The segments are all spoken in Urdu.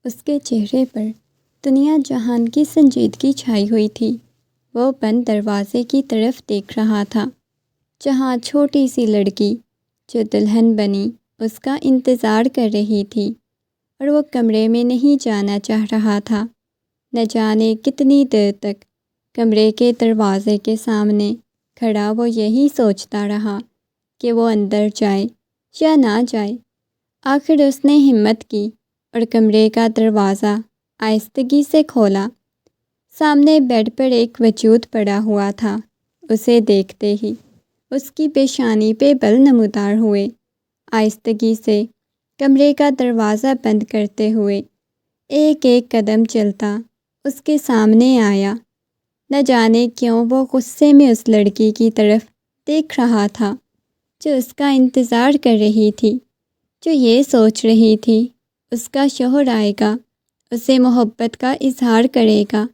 اس کے چہرے پر دنیا جہان کی سنجیدگی چھائی ہوئی تھی۔ وہ بند دروازے کی طرف دیکھ رہا تھا، جہاں چھوٹی سی لڑکی جو دلہن بنی اس کا انتظار کر رہی تھی، اور وہ کمرے میں نہیں جانا چاہ رہا تھا۔ نہ جانے کتنی دیر تک کمرے کے دروازے کے سامنے کھڑا وہ یہی سوچتا رہا کہ وہ اندر جائے یا نہ جائے۔ آخر اس نے ہمت کی اور کمرے کا دروازہ آہستگی سے کھولا۔ سامنے بیڈ پر ایک وجود پڑا ہوا تھا۔ اسے دیکھتے ہی اس کی پیشانی پہ بل نمودار ہوئے۔ آہستگی سے کمرے کا دروازہ بند کرتے ہوئے ایک ایک قدم چلتا اس کے سامنے آیا۔ نہ جانے کیوں وہ غصے میں اس لڑکی کی طرف دیکھ رہا تھا جو اس کا انتظار کر رہی تھی، جو یہ سوچ رہی تھی اس کا شوہر آئے گا، اسے محبت کا اظہار کرے گا،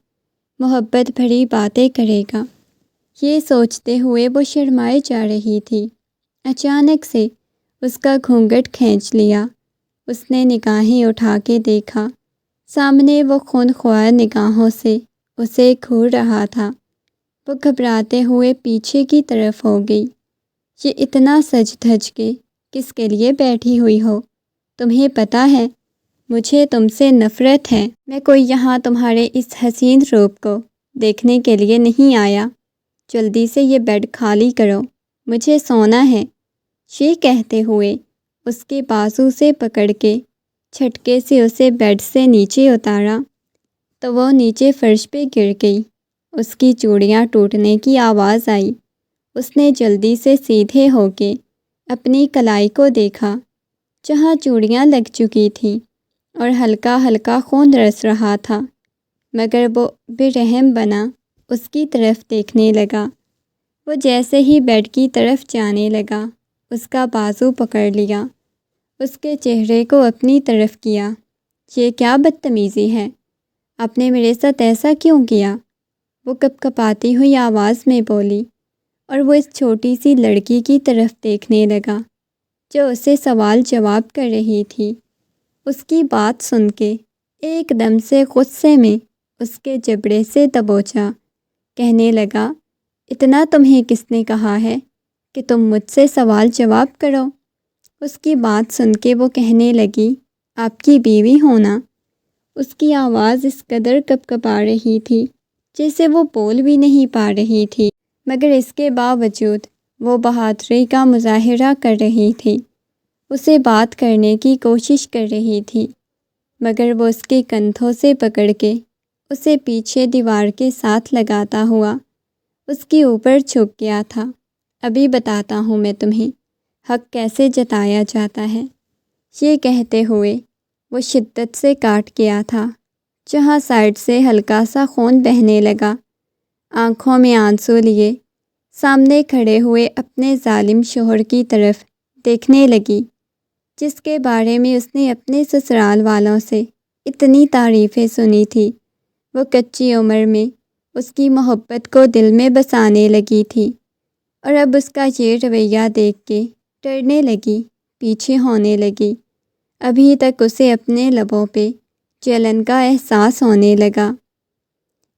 محبت بھری باتیں کرے گا۔ یہ سوچتے ہوئے وہ شرمائے جا رہی تھی۔ اچانک سے اس کا گھونگھٹ کھینچ لیا۔ اس نے نگاہیں اٹھا کے دیکھا، سامنے وہ خونخوار نگاہوں سے اسے گھور رہا تھا۔ وہ گھبراتے ہوئے پیچھے کی طرف ہو گئی۔ یہ اتنا سج دھج کے کس کے لیے بیٹھی ہوئی ہو؟ تمہیں پتہ ہے مجھے تم سے نفرت ہے۔ میں کوئی یہاں تمہارے اس حسین روپ کو دیکھنے کے لیے نہیں آیا۔ جلدی سے یہ بیڈ خالی کرو، مجھے سونا ہے۔ یہ کہتے ہوئے اس کے بازو سے پکڑ کے جھٹکے سے اسے بیڈ سے نیچے اتارا تو وہ نیچے فرش پہ گر گئی۔ اس کی چوڑیاں ٹوٹنے کی آواز آئی۔ اس نے جلدی سے سیدھے ہو کے اپنی کلائی کو دیکھا، جہاں چوڑیاں لگ چکی تھیں اور ہلکا ہلکا خون رس رہا تھا، مگر وہ بے رحم بنا اس کی طرف دیکھنے لگا۔ وہ جیسے ہی بیڈ کی طرف جانے لگا، اس کا بازو پکڑ لیا، اس کے چہرے کو اپنی طرف کیا۔ یہ کیا بدتمیزی ہے؟ آپ نے میرے ساتھ ایسا کیوں کیا؟ وہ کپ کپاتی ہوئی آواز میں بولی، اور وہ اس چھوٹی سی لڑکی کی طرف دیکھنے لگا جو اسے سوال جواب کر رہی تھی۔ اس کی بات سن کے ایک دم سے غصے میں اس کے جبڑے سے دبوچا، کہنے لگا، اتنا تمہیں کس نے کہا ہے کہ تم مجھ سے سوال جواب کرو؟ اس کی بات سن کے وہ کہنے لگی، آپ کی بیوی ہونا۔ اس کی آواز اس قدر کپ کپا رہی تھی جیسے وہ بول بھی نہیں پا رہی تھی، مگر اس کے باوجود وہ بہادری کا مظاہرہ کر رہی تھی۔ اسے بات کرنے کی کوشش کر رہی تھی، مگر وہ اس کے کندھوں سے پکڑ کے اسے پیچھے دیوار کے ساتھ لگاتا ہوا اس کے اوپر جھک گیا تھا۔ ابھی بتاتا ہوں میں تمہیں حق کیسے جتایا جاتا ہے۔ یہ کہتے ہوئے وہ شدت سے کاٹ گیا تھا، جہاں سائڈ سے ہلکا سا خون بہنے لگا۔ آنکھوں میں آنسو لیے سامنے کھڑے ہوئے اپنے ظالم شوہر کی طرف دیکھنے لگی، جس کے بارے میں اس نے اپنے سسرال والوں سے اتنی تعریفیں سنی تھی۔ وہ کچی عمر میں اس کی محبت کو دل میں بسانے لگی تھی، اور اب اس کا یہ رویہ دیکھ کے ڈرنے لگی، پیچھے ہونے لگی۔ ابھی تک اسے اپنے لبوں پہ جلن کا احساس ہونے لگا۔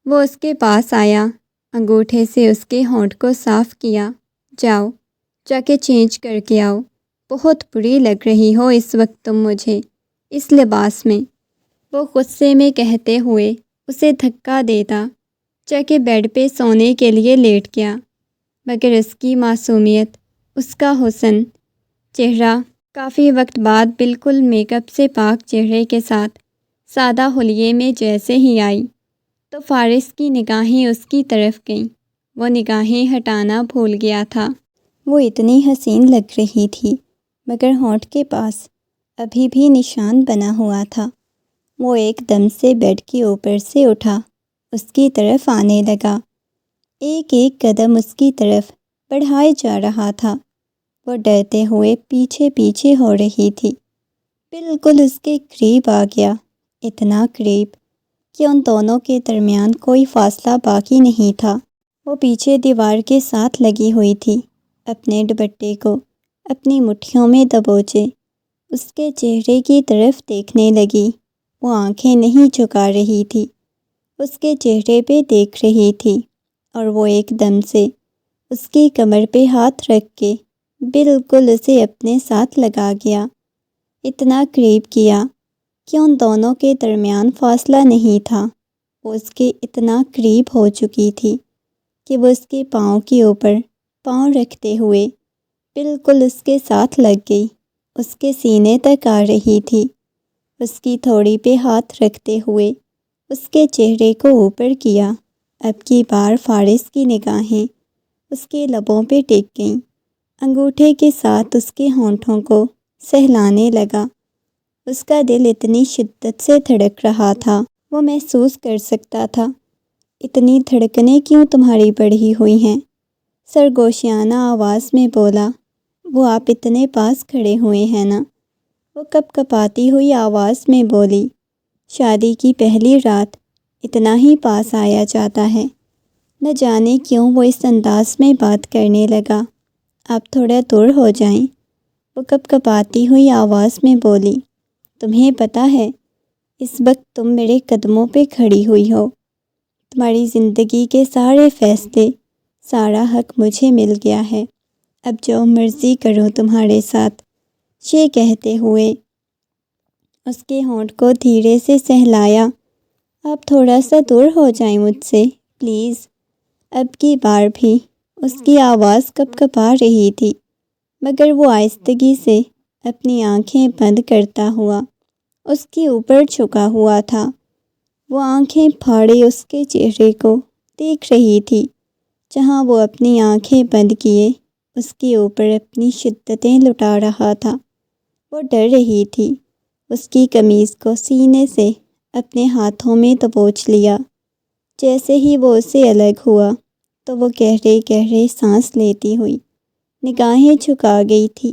وہ اس کے پاس آیا، انگوٹھے سے اس کے ہونٹ کو صاف کیا۔ جاؤ، جا کے چینج کر کے آؤ، بہت بری لگ رہی ہو اس وقت تم مجھے اس لباس میں۔ وہ غصے میں کہتے ہوئے اسے دھکا دیتا جا کے بیڈ پہ سونے کے لیے لیٹ گیا، مگر اس کی معصومیت، اس کا حسن، چہرہ کافی وقت بعد بالکل میک اپ سے پاک چہرے کے ساتھ سادہ حلیے میں جیسے ہی آئی تو فارس کی نگاہیں اس کی طرف گئیں۔ وہ نگاہیں ہٹانا بھول گیا تھا۔ وہ اتنی حسین لگ رہی تھی، مگر ہونٹ کے پاس ابھی بھی نشان بنا ہوا تھا۔ وہ ایک دم سے بیڈ کے اوپر سے اٹھا، اس کی طرف آنے لگا، ایک ایک قدم اس کی طرف بڑھائے جا رہا تھا۔ وہ ڈرتے ہوئے پیچھے پیچھے ہو رہی تھی، بالکل اس کے قریب آ گیا، اتنا قریب کہ ان دونوں کے درمیان کوئی فاصلہ باقی نہیں تھا۔ وہ پیچھے دیوار کے ساتھ لگی ہوئی تھی، اپنے دوپٹے کو اپنی مٹھیوں میں دبوچے اس کے چہرے کی طرف دیکھنے لگی۔ وہ آنکھیں نہیں جھکا رہی تھی، اس کے چہرے پہ دیکھ رہی تھی، اور وہ ایک دم سے اس کی کمر پہ ہاتھ رکھ کے بالکل اسے اپنے ساتھ لگا گیا۔ اتنا قریب کیا کہ ان دونوں کے درمیان فاصلہ نہیں تھا۔ وہ اس کے اتنا قریب ہو چکی تھی کہ وہ اس کے پاؤں کے اوپر پاؤں رکھتے ہوئے بالکل اس کے ساتھ لگ گئی، اس کے سینے تک آ رہی تھی، اس کی تھوڑی پہ ہاتھ رکھتے ہوئے اس کے چہرے کو اوپر کیا۔ اب کی بار فارس کی نگاہیں اس کے لبوں پہ ٹک گئیں، انگوٹھے کے ساتھ اس کے ہونٹوں کو سہلانے لگا۔ اس کا دل اتنی شدت سے دھڑک رہا تھا، وہ محسوس کر سکتا تھا۔ اتنی دھڑکنیں کیوں تمہاری بڑھی ہوئی ہیں؟ سرگوشیانہ آواز میں بولا۔ وہ آپ اتنے پاس کھڑے ہوئے ہیں نا؟ وہ کپ کپاتی ہوئی آواز میں بولی۔ شادی کی پہلی رات اتنا ہی پاس آیا جاتا ہے۔ نہ جانے کیوں وہ اس انداز میں بات کرنے لگا۔ آپ تھوڑا دور ہو جائیں، وہ کپ کپاتی ہوئی آواز میں بولی۔ تمہیں پتہ ہے اس وقت تم میرے قدموں پہ کھڑی ہوئی ہو، تمہاری زندگی کے سارے فیصلے، سارا حق مجھے مل گیا ہے، اب جو مرضی کرو تمہارے ساتھ۔ یہ کہتے ہوئے اس کے ہونٹ کو دھیرے سے سہلایا۔ آپ تھوڑا سا دور ہو جائیں مجھ سے پلیز۔ اب کی بار بھی اس کی آواز کپ کپا رہی تھی، مگر وہ آہستگی سے اپنی آنکھیں بند کرتا ہوا اس کے اوپر جھکا ہوا تھا۔ وہ آنکھیں پھاڑے اس کے چہرے کو دیکھ رہی تھی، جہاں وہ اپنی آنکھیں بند کیے اس کے اوپر اپنی شدتیں لٹا رہا تھا۔ وہ ڈر رہی تھی۔ اس کی قمیض کو سینے سے اپنے ہاتھوں میں دبوچ لیا۔ جیسے ہی وہ اسے الگ ہوا تو وہ گہرے گہرے سانس لیتی ہوئی نگاہیں جھکا گئی تھی۔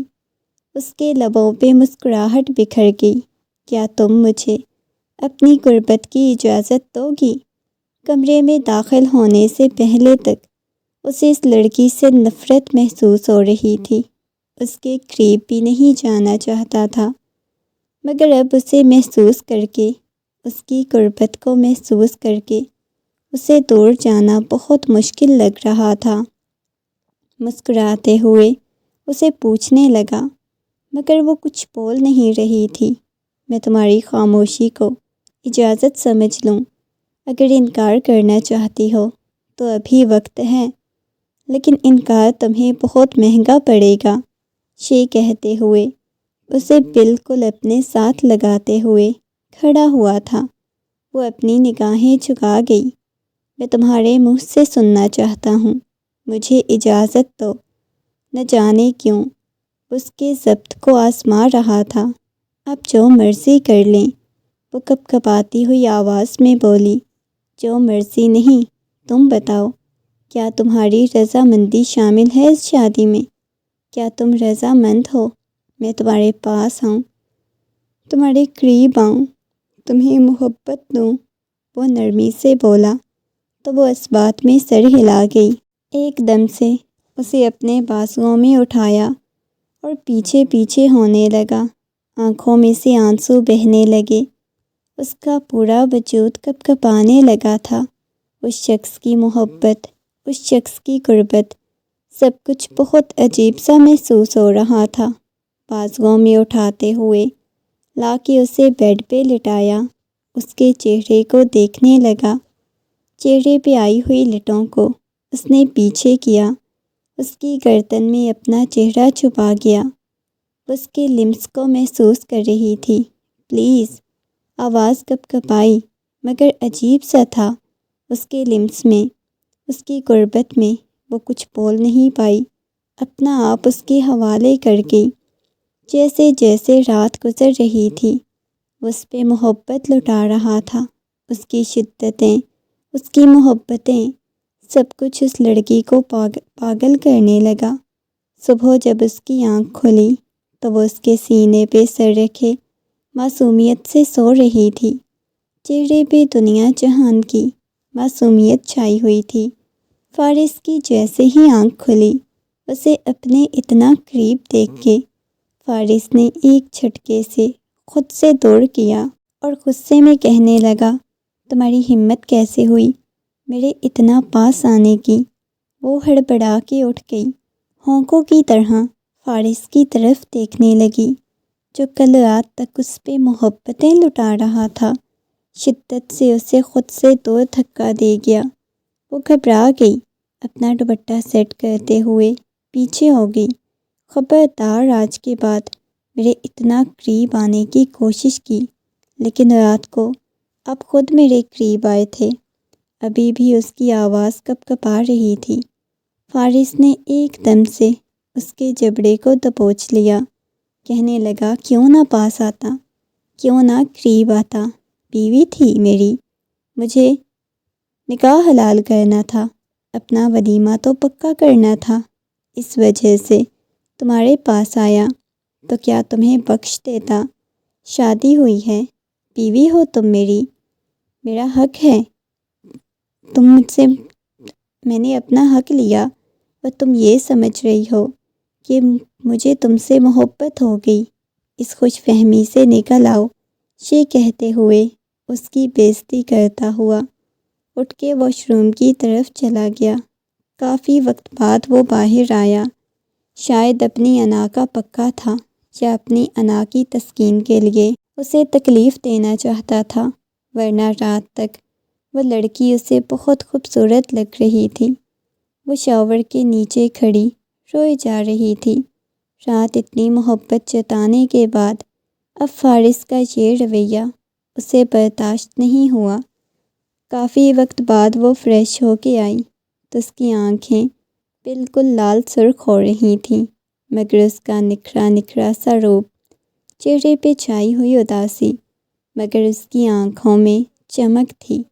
اس کے لبوں پہ مسکراہٹ بکھر گئی۔ کیا تم مجھے اپنی قربت کی اجازت دو گی؟ کمرے میں داخل ہونے سے پہلے تک اسے اس لڑکی سے نفرت محسوس ہو رہی تھی، اس کے قریب بھی نہیں جانا چاہتا تھا، مگر اب اسے محسوس کر کے، اس کی قربت کو محسوس کر کے اسے دور جانا بہت مشکل لگ رہا تھا۔ مسکراتے ہوئے اسے پوچھنے لگا، مگر وہ کچھ بول نہیں رہی تھی۔ میں تمہاری خاموشی کو اجازت سمجھ لوں، اگر انکار کرنا چاہتی ہو تو ابھی وقت ہے، لیکن انکار تمہیں بہت مہنگا پڑے گا۔ یہ کہتے ہوئے اسے بالکل اپنے ساتھ لگاتے ہوئے کھڑا ہوا تھا۔ وہ اپنی نگاہیں جھکا گئی۔ میں تمہارے منہ سے سننا چاہتا ہوں، مجھے اجازت دو۔ نہ جانے کیوں اس کے ضبط کو آزما رہا تھا۔ آپ جو مرضی کر لیں، وہ کپ کپاتی ہوئی آواز میں بولی۔ جو مرضی نہیں، تم بتاؤ، کیا تمہاری رضامندی شامل ہے اس شادی میں؟ کیا تم رضامند ہو میں تمہارے پاس آؤں، تمہارے قریب آؤں، تمہیں محبت دوں؟ وہ نرمی سے بولا تو وہ اس بات میں سر ہلا گئی۔ ایک دم سے اسے اپنے بازوؤں میں اٹھایا اور پیچھے پیچھے ہونے لگا۔ آنکھوں میں سے آنسو بہنے لگے، اس کا پورا وجود کپ کپانے لگا تھا۔ اس شخص کی محبت، اس شخص کی قربت، سب کچھ بہت عجیب سا محسوس ہو رہا تھا۔ بازوؤں میں اٹھاتے ہوئے لا کے اسے بیڈ پہ لٹایا، اس کے چہرے کو دیکھنے لگا۔ چہرے پہ آئی ہوئی لٹوں کو اس نے پیچھے کیا، اس کی گردن میں اپنا چہرہ چھپا گیا، اس کے لمس کو محسوس کر رہی تھی۔ پلیز، آواز کپ کپائی، مگر عجیب سا تھا اس کے لمس میں، اس کی قربت میں۔ وہ کچھ بول نہیں پائی، اپنا آپ اس کے حوالے کر گئی۔ جیسے جیسے رات گزر رہی تھی، وہ اس پہ محبت لٹا رہا تھا۔ اس کی شدتیں، اس کی محبتیں، سب کچھ اس لڑکی کو پاگل کرنے لگا۔ صبح جب اس کی آنکھ کھلی تو وہ اس کے سینے پہ سر رکھے معصومیت سے سو رہی تھی۔ چہرے پہ دنیا جہان کی معصومیت چھائی ہوئی تھی۔ فارس کی جیسے ہی آنکھ کھلی، اسے اپنے اتنا قریب دیکھ کے فارس نے ایک جھٹکے سے خود سے دور کیا اور غصے میں کہنے لگا، تمہاری ہمت کیسے ہوئی میرے اتنا پاس آنے کی؟ وہ ہڑبڑا کے اٹھ گئی، ہونکوں کی طرح فارس کی طرف دیکھنے لگی جو کل رات تک اس پہ محبتیں لٹا رہا تھا۔ شدت سے اسے خود سے دور دھکا دے گیا۔ وہ گھبرا گئی، اپنا دوپٹہ سیٹ کرتے ہوئے پیچھے ہو گئی۔ خبردار، آج کے بعد میرے اتنا قریب آنے کی کوشش کی، لیکن رات کو اب خود میرے قریب آئے تھے۔ ابھی بھی اس کی آواز کپ کپا رہی تھی۔ فارس نے ایک دم سے اس کے جبڑے کو دبوچ لیا، کہنے لگا، کیوں نہ پاس آتا، کیوں نہ قریب آتا؟ بیوی تھی میری، مجھے نکاح حلال کرنا تھا، اپنا ولیمہ تو پکا کرنا تھا۔ اس وجہ سے تمہارے پاس آیا تو کیا تمہیں بخش دیتا؟ شادی ہوئی ہے، بیوی ہو تم میری، میرا حق ہے، تم مجھ سے، میں نے اپنا حق لیا اور تم یہ سمجھ رہی ہو کہ مجھے تم سے محبت ہو گئی۔ اس خوش فہمی سے نکل آؤ، یہ کہتے ہوئے اس کی بےعزتی کرتا ہوا اٹھ کے واش روم کی طرف چلا گیا۔ کافی وقت بعد وہ باہر آیا، شاید اپنی انا کا پکا تھا یا اپنی انا کی تسکین کے لیے اسے تکلیف دینا چاہتا تھا، ورنہ رات تک وہ لڑکی اسے بہت خوبصورت لگ رہی تھی۔ وہ شاور کے نیچے کھڑی روئے جا رہی تھی۔ رات اتنی محبت جتانے کے بعد اب فارس کا یہ رویہ اسے برداشت نہیں ہوا۔ کافی وقت بعد وہ فریش ہو کے آئی تو اس کی آنکھیں بالکل لال سرخ ہو رہی تھیں، مگر اس کا نکھرا نکھرا سا روپ، چہرے پہ چھائی ہوئی اداسی، مگر اس کی آنکھوں میں چمک تھی۔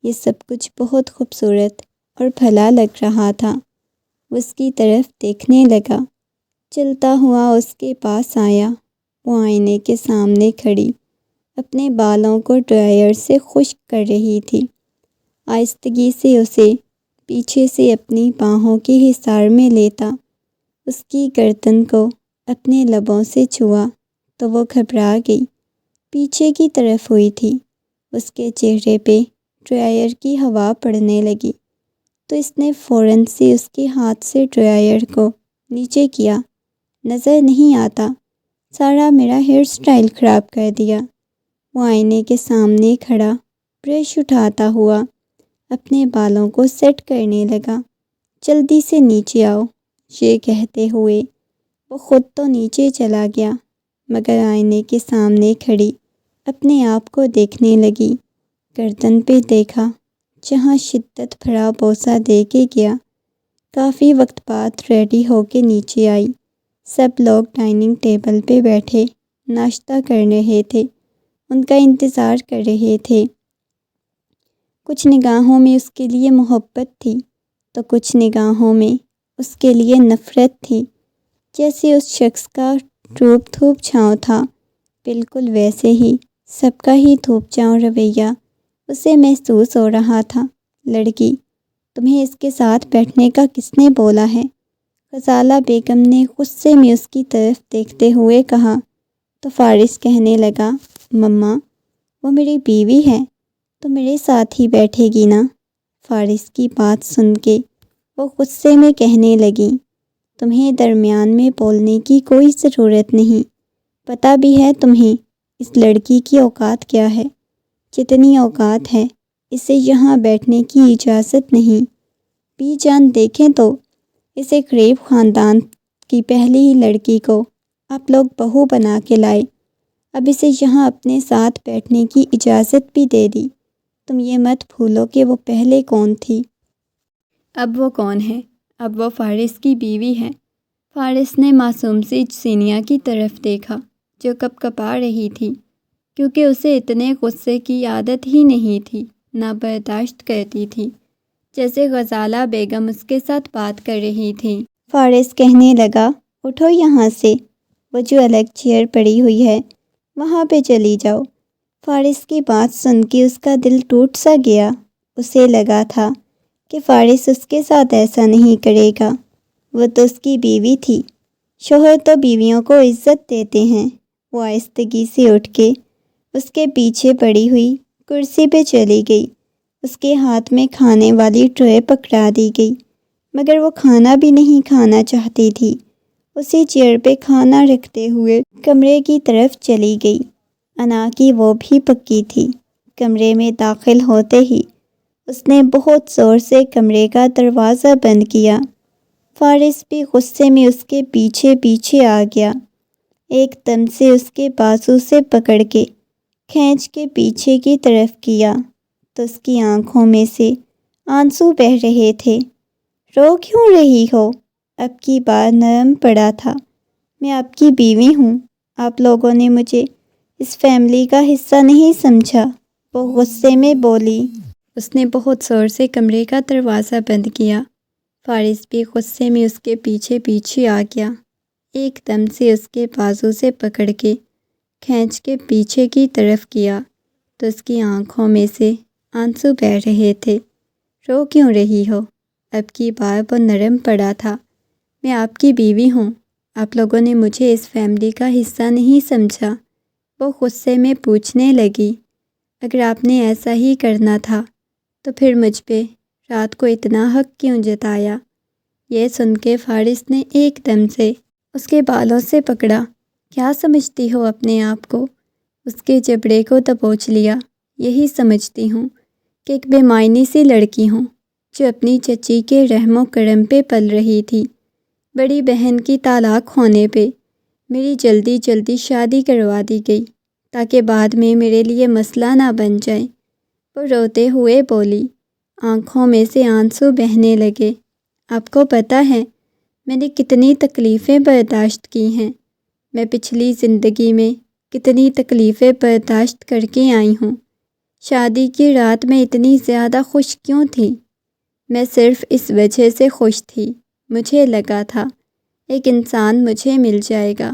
یہ سب کچھ بہت خوبصورت اور بھلا لگ رہا تھا۔ وہ اس کی طرف دیکھنے لگا، چلتا ہوا اس کے پاس آیا۔ وہ آئینے کے سامنے کھڑی اپنے بالوں کو ڈرائر سے خشک کر رہی تھی۔ آہستگی سے اسے پیچھے سے اپنی باہوں کے حصار میں لیتا، اس کی گردن کو اپنے لبوں سے چھوا تو وہ گھبرا گئی، پیچھے کی طرف ہوئی تھی۔ اس کے چہرے پہ ڈرائر کی ہوا پڑنے لگی تو اس نے فوراً سے اس کے ہاتھ سے ڈرائر کو نیچے کیا۔ نظر نہیں آتا، سارا میرا ہیئر سٹائل خراب کر دیا۔ وہ آئینے کے سامنے کھڑا برش اٹھاتا ہوا اپنے بالوں کو سیٹ کرنے لگا۔ جلدی سے نیچے آؤ، یہ کہتے ہوئے وہ خود تو نیچے چلا گیا، مگر آئینے کے سامنے کھڑی اپنے آپ کو دیکھنے لگی۔ گردن پہ دیکھا جہاں شدت بھرا بوسہ دے کے گیا۔ کافی وقت بعد ریڈی ہو کے نیچے آئی۔ سب لوگ ڈائننگ ٹیبل پہ بیٹھے ناشتہ کر رہے تھے، ان کا انتظار کر رہے تھے۔ کچھ نگاہوں میں اس کے لیے محبت تھی تو کچھ نگاہوں میں اس کے لیے نفرت تھی۔ جیسے اس شخص کا روپ تھوپ چھاؤں تھا، بالکل ویسے ہی سب کا ہی تھوپ چھاؤں رویہ اسے محسوس ہو رہا تھا۔ لڑکی، تمہیں اس کے ساتھ بیٹھنے کا کس نے بولا ہے؟ غزالہ بیگم نے غصے میں اس کی طرف دیکھتے ہوئے کہا تو فارس کہنے لگا، مما، وہ میری بیوی ہے تو میرے ساتھ ہی بیٹھے گی نا؟ فارس کی بات سن کے وہ غصے میں کہنے لگی، تمہیں درمیان میں بولنے کی کوئی ضرورت نہیں، پتہ بھی ہے تمہیں اس لڑکی کی اوقات کیا ہے؟ جتنی اوقات ہے اسے یہاں بیٹھنے کی اجازت نہیں۔ بی جان دیکھیں تو اسے غریب خاندان کی پہلی ہی لڑکی کو آپ لوگ بہو بنا کے لائے، اب اسے یہاں اپنے ساتھ بیٹھنے کی اجازت بھی دے دی۔ تم یہ مت بھولو کہ وہ پہلے کون تھی، اب وہ کون ہے؟ اب وہ فارس کی بیوی ہے۔ فارس نے معصوم سی سینیا کی طرف دیکھا جو کپ کپا رہی تھی، کیونکہ اسے اتنے غصے کی عادت ہی نہیں تھی، نہ برداشت کرتی تھی جیسے غزالہ بیگم اس کے ساتھ بات کر رہی تھی۔ فارس کہنے لگا، اٹھو یہاں سے، وہ جو الگ چیئر پڑی ہوئی ہے وہاں پہ چلی جاؤ۔ فارس کی بات سن کے اس کا دل ٹوٹ سا گیا۔ اسے لگا تھا کہ فارس اس کے ساتھ ایسا نہیں کرے گا، وہ تو اس کی بیوی تھی، شوہر تو بیویوں کو عزت دیتے ہیں۔ وہ آہستگی سے اٹھ کے اس کے پیچھے پڑی ہوئی کرسی پہ چلی گئی۔ اس کے ہاتھ میں کھانے والی ٹرے پکڑا دی گئی، مگر وہ کھانا بھی نہیں کھانا چاہتی تھی۔ اسی چیئر پہ کھانا رکھتے ہوئے کمرے کی طرف چلی گئی۔ انا کی وہ بھی پکی تھی۔ کمرے میں داخل ہوتے ہی اس نے بہت زور سے کمرے کا دروازہ بند کیا۔ فارس بھی غصے میں اس کے پیچھے پیچھے آ گیا۔ ایک دم سے اس کے بازو سے پکڑ کے کھینچ کے پیچھے کی طرف کیا تو اس کی آنکھوں میں سے آنسو بہہ رہے تھے۔ رو کیوں رہی ہو؟ اب کی بار نرم پڑا تھا۔ میں آپ کی بیوی ہوں۔ آپ لوگوں نے مجھے اس فیملی کا حصہ نہیں سمجھا، وہ غصے میں بولی۔ اس نے بہت زور سے کمرے کا دروازہ بند کیا۔ فارس بھی غصے میں اس کے پیچھے پیچھے آ گیا۔ ایک دم سے اس کے بازو سے پکڑ کے کھینچ کے پیچھے کی طرف کیا تو اس کی آنکھوں میں سے آنسو بہہ رہے تھے۔ رو کیوں رہی ہو؟ اب کی بار وہ نرم پڑا تھا۔ میں آپ کی بیوی ہوں۔ آپ لوگوں نے مجھے اس فیملی کا حصہ نہیں سمجھا، وہ غصے میں پوچھنے لگی۔ اگر آپ نے ایسا ہی کرنا تھا تو پھر مجھ پہ رات کو اتنا حق کیوں جتایا؟ یہ سن کے فارس نے ایک دم سے اس کے بالوں سے پکڑا۔ کیا سمجھتی ہو اپنے آپ کو؟ اس کے جبڑے کو دبوچ لیا۔ یہی سمجھتی ہوں کہ ایک بے معنی سی لڑکی ہوں جو اپنی چچی کے رحم و کرم پہ پل رہی تھی۔ بڑی بہن کی طلاق ہونے پہ میری جلدی جلدی شادی کروا دی گئی تاکہ بعد میں میرے لیے مسئلہ نہ بن جائے۔ وہ روتے ہوئے بولی، آنکھوں میں سے آنسو بہنے لگے۔ آپ کو پتہ ہے میں نے کتنی تکلیفیں برداشت کی ہیں؟ میں پچھلی زندگی میں کتنی تکلیفیں برداشت کر کے آئی ہوں۔ شادی کی رات میں اتنی زیادہ خوش کیوں تھی؟ میں صرف اس وجہ سے خوش تھی، مجھے لگا تھا ایک انسان مجھے مل جائے گا،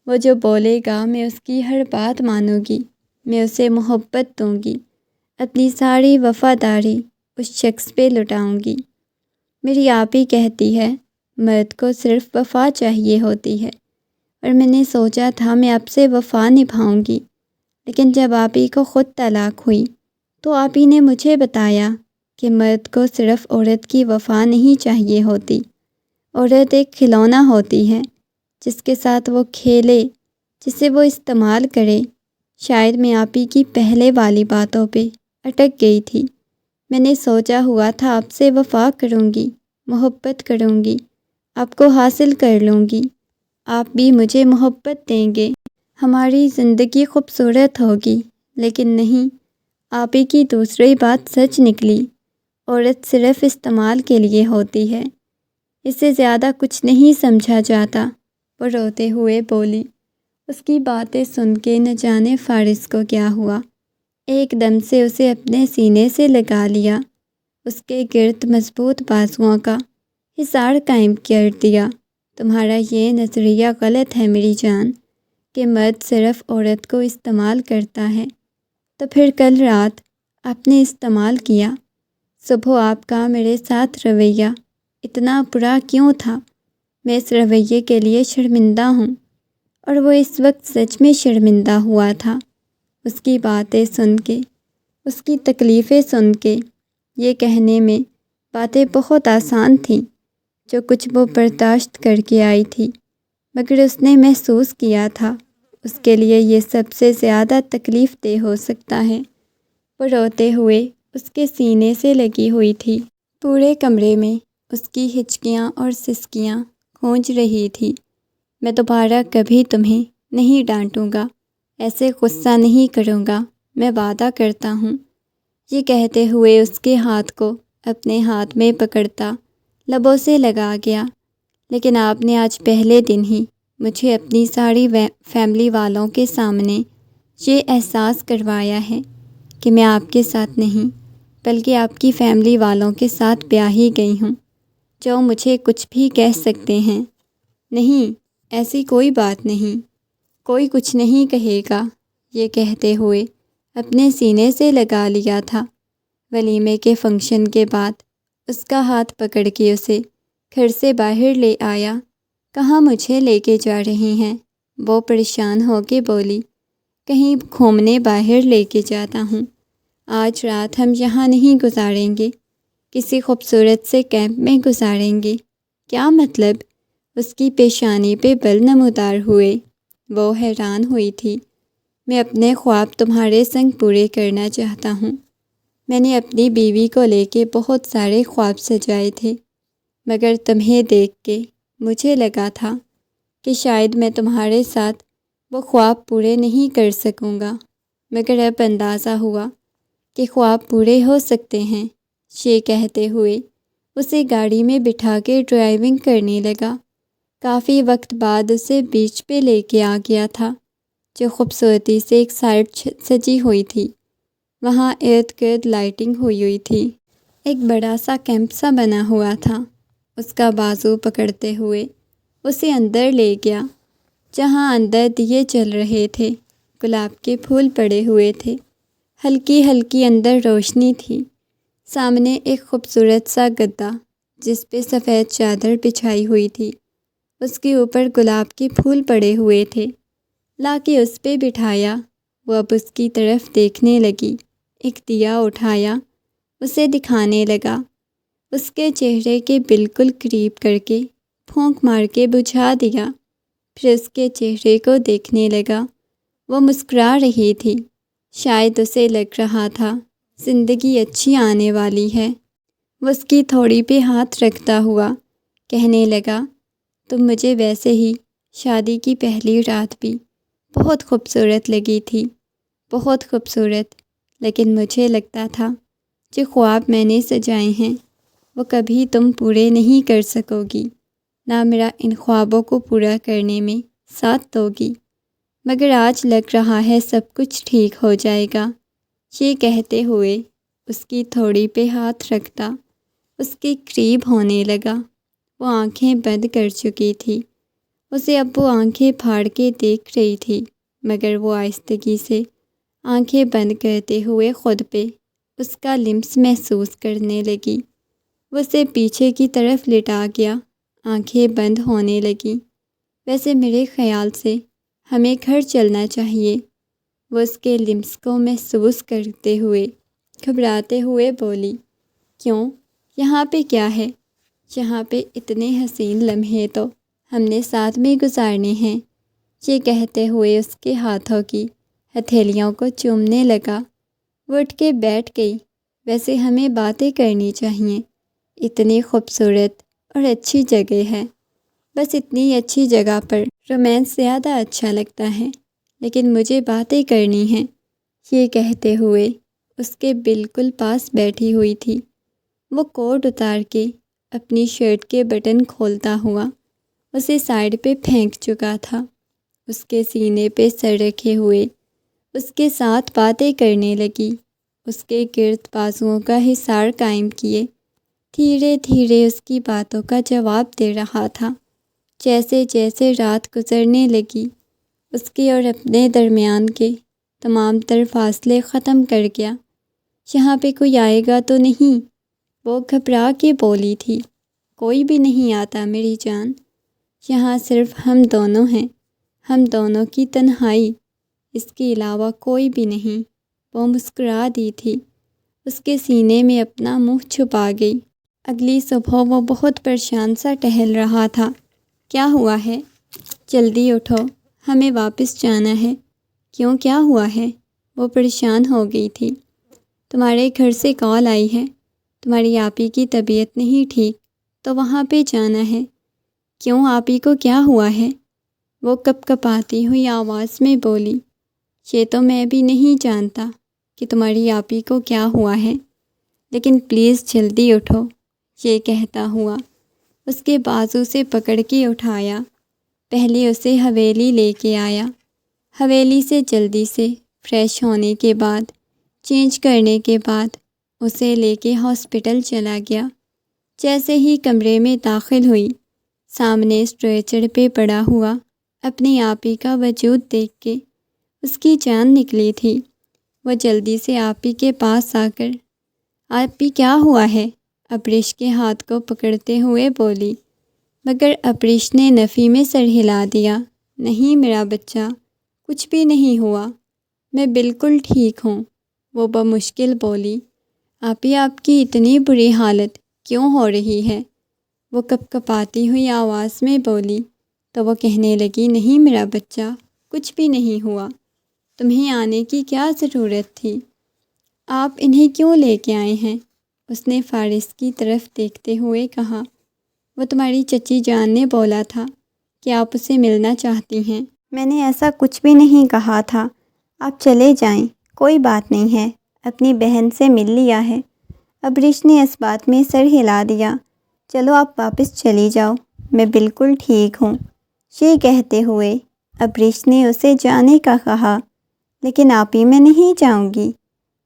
وہ جو بولے گا میں اس کی ہر بات مانوں گی، میں اسے محبت دوں گی، اپنی ساری وفاداری اس شخص پہ لٹاؤں گی۔ میری آپ ہی کہتی ہے مرد کو صرف وفا چاہیے ہوتی ہے، اور میں نے سوچا تھا میں آپ سے وفا نبھاؤں گی، لیکن جب آپ ہی کو خود طلاق ہوئی تو آپ ہی نے مجھے بتایا کہ مرد کو صرف عورت کی وفا نہیں چاہیے ہوتی، عورت ایک کھلونا ہوتی ہے جس کے ساتھ وہ کھیلے، جسے وہ استعمال کرے۔ شاید میں آپ ہی کی پہلے والی باتوں پہ اٹک گئی تھی۔ میں نے سوچا ہوا تھا آپ سے وفا کروں گی، محبت کروں گی، آپ کو حاصل کر لوں گی، آپ بھی مجھے محبت دیں گے، ہماری زندگی خوبصورت ہوگی، لیکن نہیں، آپ ہی کی دوسری بات سچ نکلی۔ عورت صرف استعمال کے لیے ہوتی ہے، اس سے زیادہ کچھ نہیں سمجھا جاتا، وہ روتے ہوئے بولی۔ اس کی باتیں سن کے نہ جانے فارس کو کیا ہوا، ایک دم سے اسے اپنے سینے سے لگا لیا، اس کے گرد مضبوط بازوؤں کا حصار قائم کر دیا۔ تمہارا یہ نظریہ غلط ہے میری جان کہ مرد صرف عورت کو استعمال کرتا ہے، تو پھر کل رات آپ نے استعمال کیا، صبح آپ کا میرے ساتھ رویہ اتنا برا کیوں تھا؟ میں اس رویے کے لیے شرمندہ ہوں، اور وہ اس وقت سچ میں شرمندہ ہوا تھا۔ اس کی باتیں سن کے، اس کی تکلیفیں سن کے، یہ کہنے میں باتیں بہت آسان تھیں جو کچھ وہ برداشت کر کے آئی تھی، مگر اس نے محسوس کیا تھا اس کے لیے یہ سب سے زیادہ تکلیف دہ ہو سکتا ہے۔ وہ روتے ہوئے اس کے سینے سے لگی ہوئی تھی۔ پورے کمرے میں اس کی ہچکیاں اور سسکیاں گونج رہی تھی۔ میں دوبارہ کبھی تمہیں نہیں ڈانٹوں گا، ایسے غصہ نہیں کروں گا، میں وعدہ کرتا ہوں۔ یہ کہتے ہوئے اس کے ہاتھ کو اپنے ہاتھ میں پکڑتا لبوں سے لگا گیا۔ لیکن آپ نے آج پہلے دن ہی مجھے اپنی ساری فیملی والوں کے سامنے یہ احساس کروایا ہے کہ میں آپ کے ساتھ نہیں بلکہ آپ کی فیملی والوں کے ساتھ بیاہی گئی ہوں، جو مجھے کچھ بھی کہہ سکتے ہیں۔ نہیں، ایسی کوئی بات نہیں، کوئی کچھ نہیں کہے گا، یہ کہتے ہوئے اپنے سینے سے لگا لیا تھا۔ ولیمے کے فنکشن کے بعد اس کا ہاتھ پکڑ کے اسے گھر سے باہر لے آیا۔ کہاں مجھے لے کے جا رہی ہیں؟ وہ پریشان ہو کے بولی۔ کہیں گھومنے باہر لے کے جاتا ہوں۔ آج رات ہم یہاں نہیں گزاریں گے، کسی خوبصورت سے کیمپ میں گزاریں گے۔ کیا مطلب؟ اس کی پیشانی پہ بل نمودار ہوئے۔ وہ حیران ہوئی تھی۔ میں اپنے خواب تمہارے سنگ پورے کرنا چاہتا ہوں۔ میں نے اپنی بیوی کو لے کے بہت سارے خواب سجائے تھے، مگر تمہیں دیکھ کے مجھے لگا تھا کہ شاید میں تمہارے ساتھ وہ خواب پورے نہیں کر سکوں گا، مگر اب اندازہ ہوا کہ خواب پورے ہو سکتے ہیں۔ یہ کہتے ہوئے اسے گاڑی میں بٹھا کے ڈرائیونگ کرنے لگا۔ کافی وقت بعد اسے بیچ پہ لے کے آ گیا تھا، جو خوبصورتی سے ایک سائڈ سجی ہوئی تھی۔ وہاں ارد گرد لائٹنگ ہوئی تھی۔ ایک بڑا سا کیمپ سا بنا ہوا تھا۔ اس کا بازو پکڑتے ہوئے اسے اندر لے گیا، جہاں اندر دیے جل رہے تھے، گلاب کے پھول پڑے ہوئے تھے، ہلکی ہلکی اندر روشنی تھی۔ سامنے ایک خوبصورت سا گدا جس پہ سفید چادر بچھائی ہوئی تھی، اس کے اوپر گلاب کے پھول پڑے ہوئے تھے۔ لا کے اس پہ بٹھایا۔ وہ اب اس کی طرف دیکھنے لگی۔ ایک دیا اٹھایا، اسے دکھانے لگا۔ اس کے چہرے کے بالکل قریب کر کے پھونک مار کے بجھا دیا، پھر اس کے چہرے کو دیکھنے لگا۔ وہ مسکرا رہی تھی۔ شاید اسے لگ رہا تھا زندگی اچھی آنے والی ہے۔ وہ اس کی تھوڑی پہ ہاتھ رکھتا ہوا کہنے لگا، تم مجھے ویسے ہی شادی کی پہلی رات بھی بہت خوبصورت لگی تھی، بہت خوبصورت، لیکن مجھے لگتا تھا جو خواب میں نے سجائے ہیں وہ کبھی تم پورے نہیں کر سکو گی، نہ میرا ان خوابوں کو پورا کرنے میں ساتھ دو گی، مگر آج لگ رہا ہے سب کچھ ٹھیک ہو جائے گا۔ یہ کہتے ہوئے اس کی تھوڑی پہ ہاتھ رکھتا اس کے قریب ہونے لگا۔ وہ آنکھیں بند کر چکی تھی۔ اسے اب وہ آنکھیں پھاڑ کے دیکھ رہی تھی، مگر وہ آہستگی سے آنکھیں بند کرتے ہوئے خود پہ اس کا لمس محسوس کرنے لگی۔ وہ اسے پیچھے کی طرف لٹا گیا، آنکھیں بند ہونے لگیں۔ ویسے میرے خیال سے ہمیں گھر چلنا چاہیے، وہ اس کے لمس کو محسوس کرتے ہوئے گھبراتے ہوئے بولی۔ کیوں؟ یہاں پہ کیا ہے؟ یہاں پہ اتنے حسین لمحے تو ہم نے ساتھ میں گزارنے ہیں۔ یہ کہتے ہوئے اس کے ہاتھوں کی ہتھیلیوں کو چومنے لگا۔ وہ اٹھ کے بیٹھ گئی۔ ویسے ہمیں باتیں کرنی چاہیے، اتنی خوبصورت اور اچھی جگہ ہے، بس اتنی اچھی جگہ پر رومانس زیادہ اچھا لگتا ہے، لیکن مجھے باتیں کرنی ہیں۔ یہ کہتے ہوئے اس کے بالکل پاس بیٹھی ہوئی تھی۔ وہ کوٹ اتار کے اپنی شرٹ کے بٹن کھولتا ہوا اسے سائڈ پہ پھینک چکا تھا۔ اس کے سینے پہ سر رکھے ہوئے اس کے ساتھ باتیں کرنے لگی، اس کے گرد بازوؤں کا حصار قائم کیے دھیرے دھیرے اس کی باتوں کا جواب دے رہا تھا۔ جیسے جیسے رات گزرنے لگی اس کے اور اپنے درمیان کے تمام تر فاصلے ختم کر گیا۔ یہاں پہ کوئی آئے گا تو نہیں؟ وہ گھبرا کے بولی تھی۔ کوئی بھی نہیں آتا میری جان، یہاں صرف ہم دونوں ہیں، ہم دونوں کی تنہائی، اس کے علاوہ کوئی بھی نہیں۔ وہ مسکرا دی تھی، اس کے سینے میں اپنا منہ چھپا گئی۔ اگلی صبح وہ بہت پریشان سا ٹہل رہا تھا۔ کیا ہوا ہے؟ جلدی اٹھو، ہمیں واپس جانا ہے۔ کیوں، کیا ہوا ہے؟ وہ پریشان ہو گئی تھی۔ تمہارے گھر سے کال آئی ہے، تمہاری آپی کی طبیعت نہیں ٹھیک، تو وہاں پہ جانا ہے۔ کیوں، آپی کو کیا ہوا ہے؟ وہ کپ کپاتی ہوئی آواز میں بولی۔ یہ تو میں بھی نہیں جانتا کہ تمہاری آپی کو کیا ہوا ہے، لیکن پلیز جلدی اٹھو۔ یہ کہتا ہوا اس کے بازو سے پکڑ کے اٹھایا، پہلے اسے حویلی لے کے آیا۔ حویلی سے جلدی سے فریش ہونے کے بعد، چینج کرنے کے بعد اسے لے کے ہاسپٹل چلا گیا۔ جیسے ہی کمرے میں داخل ہوئی، سامنے اسٹریچر پہ پڑا ہوا اپنی آپی کا وجود دیکھ کے اس کی جان نکلی تھی۔ وہ جلدی سے آپی کے پاس آ کر، آپی کیا ہوا ہے؟ ابریش کے ہاتھ کو پکڑتے ہوئے بولی، مگر ابریش نے نفی میں سر ہلا دیا۔ نہیں میرا بچہ، کچھ بھی نہیں ہوا، میں بالکل ٹھیک ہوں، وہ بمشکل بولی۔ آپی، آپ کی اتنی بری حالت کیوں ہو رہی ہے؟ وہ کپ کپاتی ہوئی آواز میں بولی تو وہ کہنے لگی، نہیں میرا بچہ، کچھ بھی نہیں ہوا، تمہیں آنے کی کیا ضرورت تھی؟ آپ انہیں کیوں لے کے آئے ہیں؟ اس نے فارس کی طرف دیکھتے ہوئے کہا۔ وہ تمہاری چچی جان نے بولا تھا کہ آپ اسے ملنا چاہتی ہیں۔ میں نے ایسا کچھ بھی نہیں کہا تھا، آپ چلے جائیں، کوئی بات نہیں ہے، اپنی بہن سے مل لیا ہے۔ ابریش نے اس بات میں سر ہلا دیا۔ چلو آپ واپس چلی جاؤ، میں بالکل ٹھیک ہوں۔ یہ کہتے ہوئے ابریش نے اسے جانے کا کہا، لیکن آپی میں نہیں جاؤں گی۔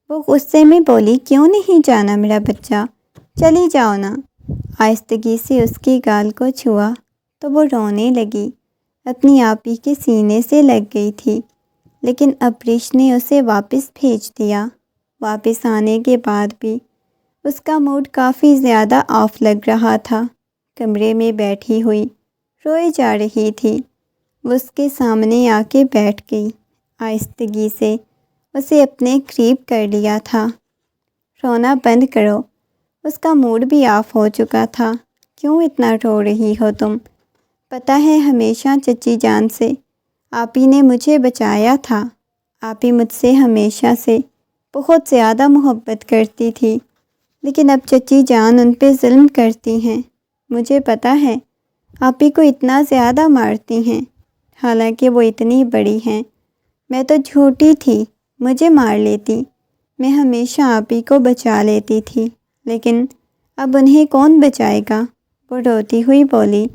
وہ غصے میں بولی، کیوں نہیں جانا میرا بچہ، چلی جاؤ نا۔ آہستگی سے اس کی گال کو چھوا تو وہ رونے لگی، اپنی آپی کے سینے سے لگ گئی تھی، لیکن ابریش نے اسے واپس بھیج دیا۔ واپس آنے کے بعد بھی اس کا موڈ کافی زیادہ آف لگ رہا تھا۔ کمرے میں بیٹھی ہوئی روئے جا رہی تھی۔ وہ اس کے سامنے آ کے بیٹھ گئی، آہستگی سے اسے اپنے قریب کر لیا تھا۔ رونا بند کرو۔ اس کا موڈ بھی آف ہو چکا تھا۔ کیوں اتنا رو رہی ہو تم؟ پتہ ہے ہمیشہ چچی جان سے آپی نے مجھے بچایا تھا۔ آپی مجھ سے ہمیشہ سے بہت زیادہ محبت کرتی تھی، لیکن اب چچی جان ان پہ ظلم کرتی ہیں۔ مجھے پتہ ہے آپی کو اتنا زیادہ مارتی ہیں، حالانکہ وہ اتنی بڑی ہیں۔ میں تو جھوٹی تھی، مجھے مار لیتی، میں ہمیشہ آپی کو بچا لیتی تھی، لیکن اب انہیں کون بچائے گا؟ وہ روتی ہوئی بولی۔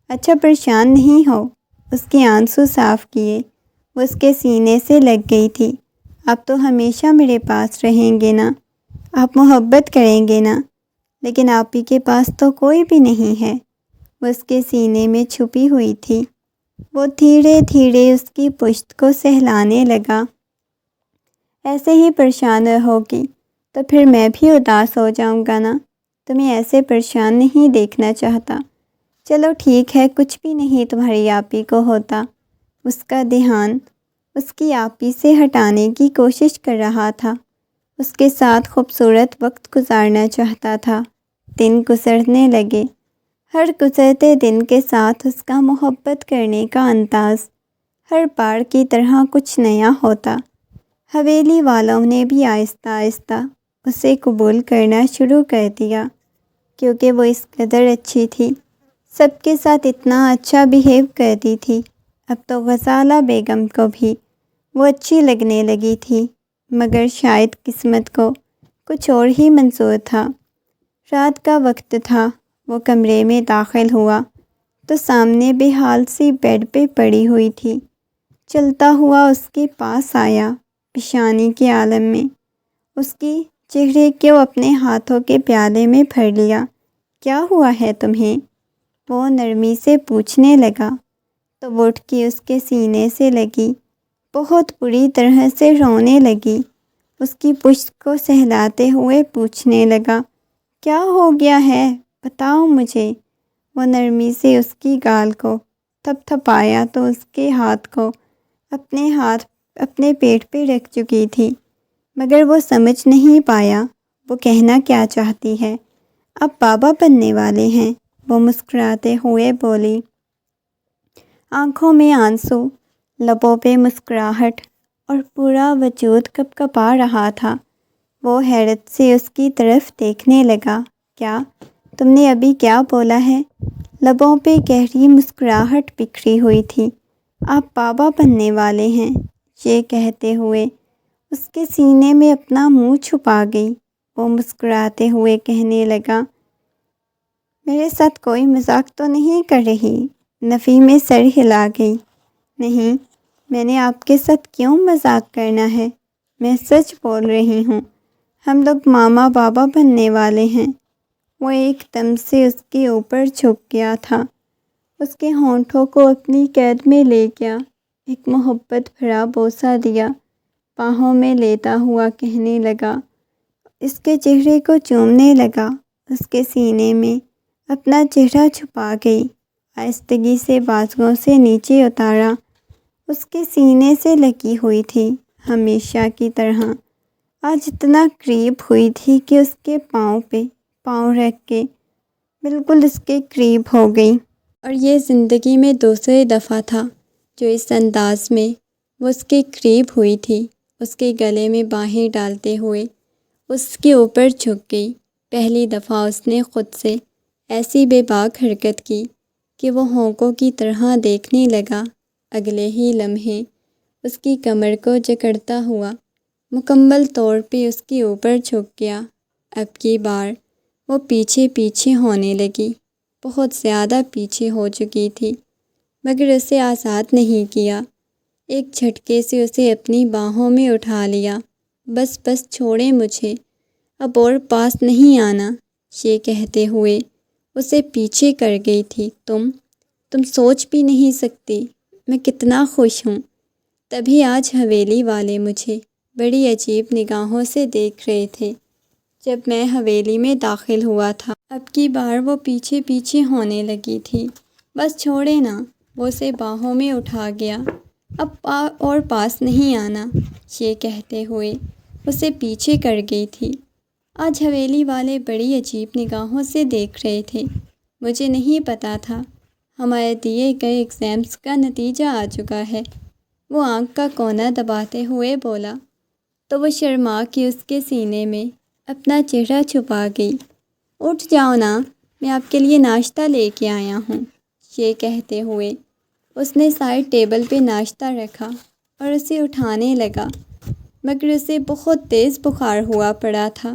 اچھا پریشان نہیں ہو۔ اس کے آنسو صاف کیے، وہ اس کے سینے سے لگ گئی تھی۔ اب تو ہمیشہ میرے پاس رہیں گے نا؟ آپ محبت کریں گے نا؟ لیکن آپی کے پاس تو کوئی بھی نہیں ہے۔ وہ اس کے سینے میں چھپی ہوئی تھی۔ وہ دھیرے دھیرے اس کی پشت کو سہلانے لگا۔ ایسے ہی پریشان رہوگی تو پھر میں بھی اداس ہو جاؤں گا نا؟ تمہیں ایسے پریشان نہیں دیکھنا چاہتا۔ چلو ٹھیک ہے، کچھ بھی نہیں تمہاری آپی کو ہوتا۔ اس کا دھیان اس کی آپی سے ہٹانے کی کوشش کر رہا تھا، اس کے ساتھ خوبصورت وقت گزارنا چاہتا تھا۔ دن گزرنے لگے، ہر گزرتے دن کے ساتھ اس کا محبت کرنے کا انداز ہر بار کی طرح کچھ نیا ہوتا۔ حویلی والوں نے بھی آہستہ آہستہ اسے قبول کرنا شروع کر دیا، کیونکہ وہ اس قدر اچھی تھی، سب کے ساتھ اتنا اچھا بیہیو کرتی تھی۔ اب تو غزالہ بیگم کو بھی وہ اچھی لگنے لگی تھی، مگر شاید قسمت کو کچھ اور ہی منظور تھا۔ رات کا وقت تھا، وہ کمرے میں داخل ہوا تو سامنے بے حال سی بیڈ پہ پڑی ہوئی تھی۔ چلتا ہوا اس کے پاس آیا، پیشانی کے عالم میں اس کی چہرے کو اپنے ہاتھوں کے پیالے میں بھر لیا۔ کیا ہوا ہے تمہیں؟ وہ نرمی سے پوچھنے لگا تو وہ اٹھ کے اس کے سینے سے لگی، بہت بری طرح سے رونے لگی۔ اس کی پشت کو سہلاتے ہوئے پوچھنے لگا، کیا ہو گیا ہے، بتاؤ مجھے۔ وہ نرمی سے اس کی گال کو تھپ تھپایا تو اس کے ہاتھ کو اپنے پیٹ پہ رکھ چکی تھی، مگر وہ سمجھ نہیں پایا وہ کہنا کیا چاہتی ہے۔ اب بابا بننے والے ہیں، وہ مسکراتے ہوئے بولی، آنکھوں میں آنسو، لبوں پہ مسکراہٹ اور پورا وجود کپ کپا رہا تھا۔ وہ حیرت سے اس کی طرف دیکھنے لگا۔ کیا تم نے ابھی کیا بولا ہے؟ لبوں پہ گہری مسکراہٹ بکھری ہوئی تھی۔ آپ بابا بننے والے ہیں، یہ کہتے ہوئے اس کے سینے میں اپنا منہ چھپا گئی۔ وہ مسکراتے ہوئے کہنے لگا، میرے ساتھ کوئی مذاق تو نہیں کر رہی؟ نفی میں سر ہلا گئی۔ نہیں، میں نے آپ کے ساتھ کیوں مذاق کرنا ہے، میں سچ بول رہی ہوں، ہم لوگ ماما بابا بننے والے ہیں۔ وہ ایک دم سے اس کے اوپر جھک گیا تھا، اس کے ہونٹوں کو اپنی قید میں لے گیا، ایک محبت بھرا بوسہ دیا، باہوں میں لیتا ہوا کہنے لگا، اس کے چہرے کو چومنے لگا، اس کے سینے میں اپنا چہرہ چھپا گئی، آہستگی سے بازوؤں سے نیچے اتارا، اس کے سینے سے لگی ہوئی تھی، ہمیشہ کی طرح آج اتنا قریب ہوئی تھی کہ اس کے پاؤں پہ پاؤں رکھ کے بالکل اس کے قریب ہو گئی۔ اور یہ زندگی میں دوسری دفعہ تھا جو اس انداز میں وہ اس کے قریب ہوئی تھی، اس کے گلے میں باہیں ڈالتے ہوئے اس کے اوپر جھک گئی۔ پہلی دفعہ اس نے خود سے ایسی بے باک حرکت کی کہ وہ ہونکوں کی طرح دیکھنے لگا۔ اگلے ہی لمحے اس کی کمر کو جکڑتا ہوا مکمل طور پہ اس کے اوپر جھک گیا۔ اب کی بار وہ پیچھے پیچھے ہونے لگی، بہت زیادہ پیچھے ہو چکی تھی، مگر اسے آزاد نہیں کیا۔ ایک جھٹکے سے اسے اپنی باہوں میں اٹھا لیا۔ بس بس چھوڑیں مجھے، اب اور پاس نہیں آنا، یہ کہتے ہوئے اسے پیچھے کر گئی تھی۔ تم سوچ بھی نہیں سکتی میں کتنا خوش ہوں۔ تبھی آج حویلی والے مجھے بڑی عجیب نگاہوں سے دیکھ رہے تھے جب میں حویلی میں داخل ہوا تھا۔ اب کی بار وہ پیچھے پیچھے ہونے لگی تھی۔ بس چھوڑے نا، وہ اسے باہوں میں اٹھا گیا۔ اب اور پاس نہیں آنا، یہ کہتے ہوئے اسے پیچھے کر گئی تھی۔ آج حویلی والے بڑی عجیب نگاہوں سے دیکھ رہے تھے۔ مجھے نہیں پتا تھا ہمارے دیے گئے ایگزامس کا نتیجہ آ چکا ہے، وہ آنکھ کا کونا دباتے ہوئے بولا، تو وہ شرما کے اس کے سینے میں اپنا چہرہ چھپا گئی۔ اٹھ جاؤ نا، میں آپ کے لیے ناشتہ لے کے آیا ہوں، یہ کہتے ہوئے اس نے سائڈ ٹیبل پہ ناشتہ رکھا اور اسے اٹھانے لگا، مگر اسے بہت تیز بخار ہوا پڑا تھا۔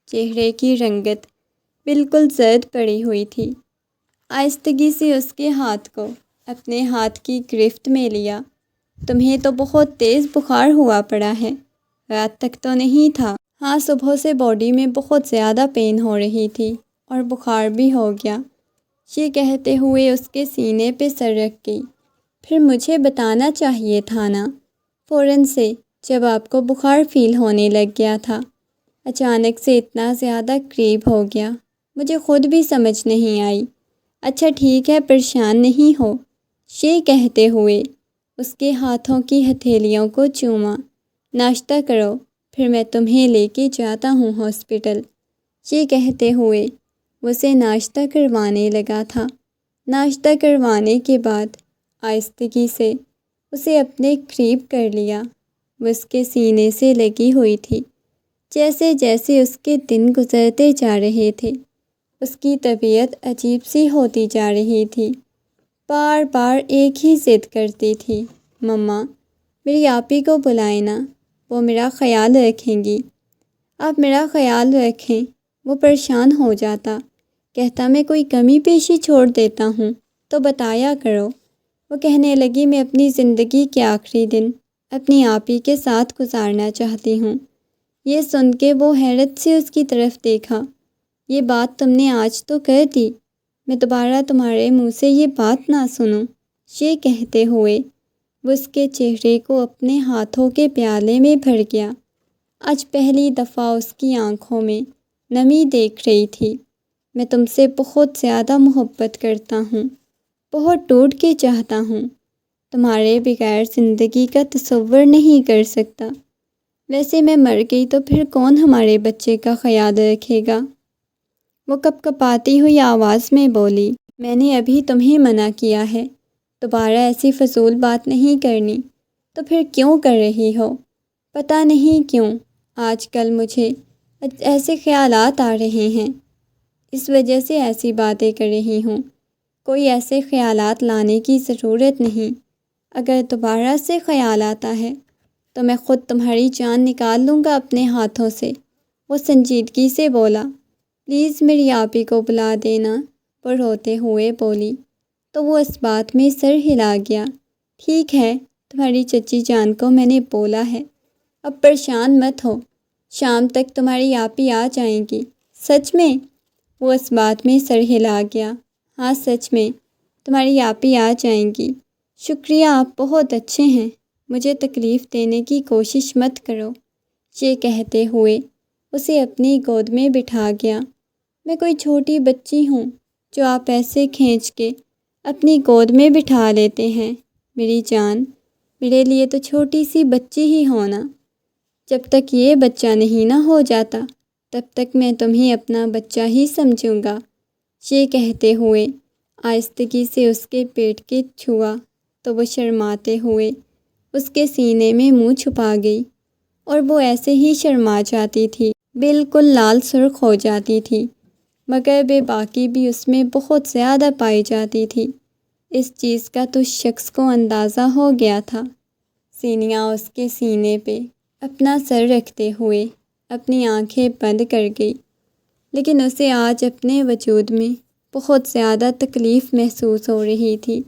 چہرے کی رنگت بالکل زرد پڑی ہوئی تھی۔ آہستگی سے اس کے ہاتھ کو اپنے ہاتھ کی گرفت میں لیا۔ تمہیں تو بہت تیز بخار ہوا پڑا ہے، رات تک تو نہیں تھا۔ ہاں، صبح سے باڈی میں بہت زیادہ پین ہو رہی تھی اور بخار بھی ہو گیا، یہ کہتے ہوئے اس کے سینے پہ سر رکھ گئی۔ پھر مجھے بتانا چاہیے تھا نا، فوراً سے، جب آپ کو بخار فیل ہونے لگ گیا تھا۔ اچانک سے اتنا زیادہ قریب ہو گیا، مجھے خود بھی سمجھ نہیں آئی۔ اچھا ٹھیک ہے، پریشان نہیں ہو، یہ کہتے ہوئے اس کے ہاتھوں کی ہتھیلیوں کو چوما۔ ناشتہ کرو، پھر میں تمہیں لے کے جاتا ہوں ہاسپٹل، یہ کہتے ہوئے اسے ناشتہ کروانے لگا تھا۔ ناشتہ کروانے کے بعد آہستگی سے اسے اپنے قریب کر لیا۔ وہ اس کے سینے سے لگی ہوئی تھی۔ جیسے جیسے اس کے دن گزرتے جا رہے تھے، اس کی طبیعت عجیب سی ہوتی جا رہی تھی۔ بار بار ایک ہی ضد کرتی تھی، مما میری آپی کو بلائیں نا، وہ میرا خیال رکھیں گی، آپ میرا خیال رکھیں۔ وہ پریشان ہو جاتا، کہتا میں کوئی کمی پیشی چھوڑ دیتا ہوں تو بتایا کرو۔ وہ کہنے لگی میں اپنی زندگی کے آخری دن اپنی آپی کے ساتھ گزارنا چاہتی ہوں۔ یہ سن کے وہ حیرت سے اس کی طرف دیکھا۔ یہ بات تم نے آج تو کر دی، میں دوبارہ تمہارے منہ سے یہ بات نہ سنوں، یہ کہتے ہوئے وہ اس کے چہرے کو اپنے ہاتھوں کے پیالے میں بھر گیا۔ آج پہلی دفعہ اس کی آنکھوں میں نمی دیکھ رہی تھی۔ میں تم سے بہت زیادہ محبت کرتا ہوں، بہت ٹوٹ کے چاہتا ہوں، تمہارے بغیر زندگی کا تصور نہیں کر سکتا۔ ویسے میں مر گئی تو پھر کون ہمارے بچے کا خیال رکھے گا؟ وہ کپ کپاتی ہوئی آواز میں بولی، میں نے ابھی تمہیں منع کیا ہے دوبارہ ایسی فضول بات نہیں کرنی، تو پھر کیوں کر رہی ہو؟ پتہ نہیں کیوں آج کل مجھے ایسے خیالات آ رہے ہیں، اس وجہ سے ایسی باتیں کر رہی ہوں۔ کوئی ایسے خیالات لانے کی ضرورت نہیں، اگر دوبارہ سے خیال آتا ہے تو میں خود تمہاری جان نکال لوں گا اپنے ہاتھوں سے۔ وہ سنجیدگی سے بولا، پلیز میری آپی کو بلا دینا، وہ روتے ہوئے بولی۔ تو وہ اس بات میں سر ہلا گیا۔ ٹھیک ہے، تمہاری چچی جان کو میں نے بولا ہے، اب پریشان مت ہو، شام تک تمہاری آپی آ جائیں گی۔ سچ میں؟ وہ اس بات میں سر ہلا گیا۔ ہاں سچ میں، تمہاری آپی آ جائیں گی۔ شکریہ، آپ بہت اچھے ہیں، مجھے تکلیف دینے کی کوشش مت کرو، یہ کہتے ہوئے اسے اپنی گود میں بٹھا گیا۔ میں کوئی چھوٹی بچی ہوں جو آپ ایسے کھینچ کے اپنی گود میں بٹھا لیتے ہیں؟ میری جان، میرے لیے تو چھوٹی سی بچی ہی ہونا، جب تک یہ بچہ نہیں نہ ہو جاتا تب تک میں تمہیں اپنا بچہ ہی سمجھوں گا۔ یہ کہتے ہوئے آہستگی سے اس کے پیٹ کے چھوا تو وہ شرماتے ہوئے اس کے سینے میں منہ چھپا گئی، اور وہ ایسے ہی شرما جاتی تھی، بالکل لال سرخ ہو جاتی تھی، مگر بے باکی بھی اس میں بہت زیادہ پائی جاتی تھی۔ اس چیز کا تو شخص کو اندازہ ہو گیا تھا۔ سینیا اس کے سینے پہ اپنا سر رکھتے ہوئے اپنی آنکھیں بند کر گئی، لیکن اسے آج اپنے وجود میں بہت زیادہ تکلیف محسوس ہو رہی تھی۔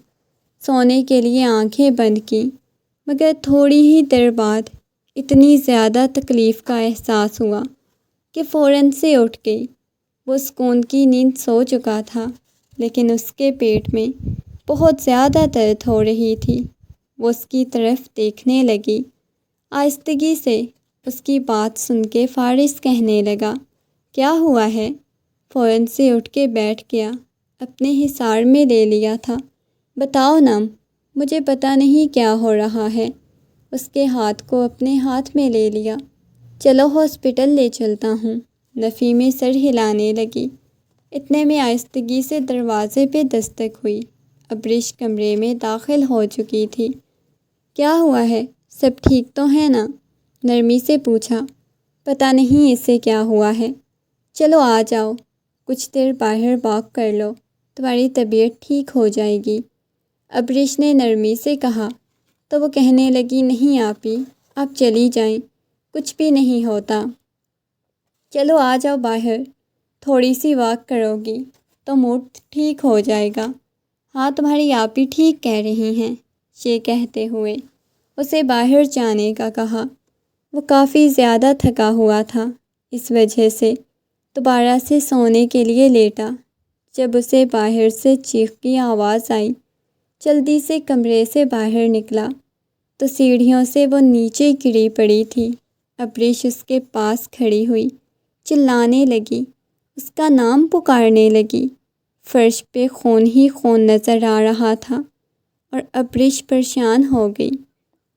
سونے کے لیے آنکھیں بند کیں، مگر تھوڑی ہی دیر بعد اتنی زیادہ تکلیف کا احساس ہوا کہ فوراً سے اٹھ گئی۔ وہ سکون کی نیند سو چکا تھا، لیکن اس کے پیٹ میں بہت زیادہ درد ہو رہی تھی۔ وہ اس کی طرف دیکھنے لگی۔ آہستگی سے اس کی بات سن کے فارس کہنے لگا، کیا ہوا ہے؟ فوراً سے اٹھ کے بیٹھ گیا، اپنے حصار میں لے لیا تھا۔ بتاؤ نا، مجھے پتہ نہیں کیا ہو رہا ہے۔ اس کے ہاتھ کو اپنے ہاتھ میں لے لیا۔ چلو ہاسپٹل لے چلتا ہوں، نفی میں سر ہلانے لگی۔ اتنے میں آہستگی سے دروازے پہ دستک ہوئی۔ ابریش کمرے میں داخل ہو چکی تھی۔ کیا ہوا ہے؟ سب ٹھیک تو ہے نا؟ نرمی سے پوچھا۔ پتہ نہیں اسے کیا ہوا ہے۔ چلو آ جاؤ، کچھ دیر باہر واک کر لو، تمہاری طبیعت ٹھیک ہو جائے گی، ابریش نے نرمی سے کہا۔ تو وہ کہنے لگی، نہیں آپی، آپ چلی جائیں، کچھ بھی نہیں ہوتا۔ چلو آ جاؤ باہر، تھوڑی سی واک کرو گی تو موڈ ٹھیک ہو جائے گا۔ ہاں تمہاری آپی ٹھیک کہہ رہی ہیں، یہ کہتے ہوئے اسے باہر جانے کا کہا۔ وہ کافی زیادہ تھکا ہوا تھا، اس وجہ سے دوبارہ سے سونے کے لیے لیٹا۔ جب اسے باہر سے چیخ کی آواز آئی، جلدی سے کمرے سے باہر نکلا تو سیڑھیوں سے وہ نیچے گری پڑی تھی۔ ابریش اس کے پاس کھڑی ہوئی، چلانے لگی، اس کا نام پکارنے لگی۔ فرش پہ خون ہی خون نظر آ رہا تھا، اور ابریش پریشان ہو گئی۔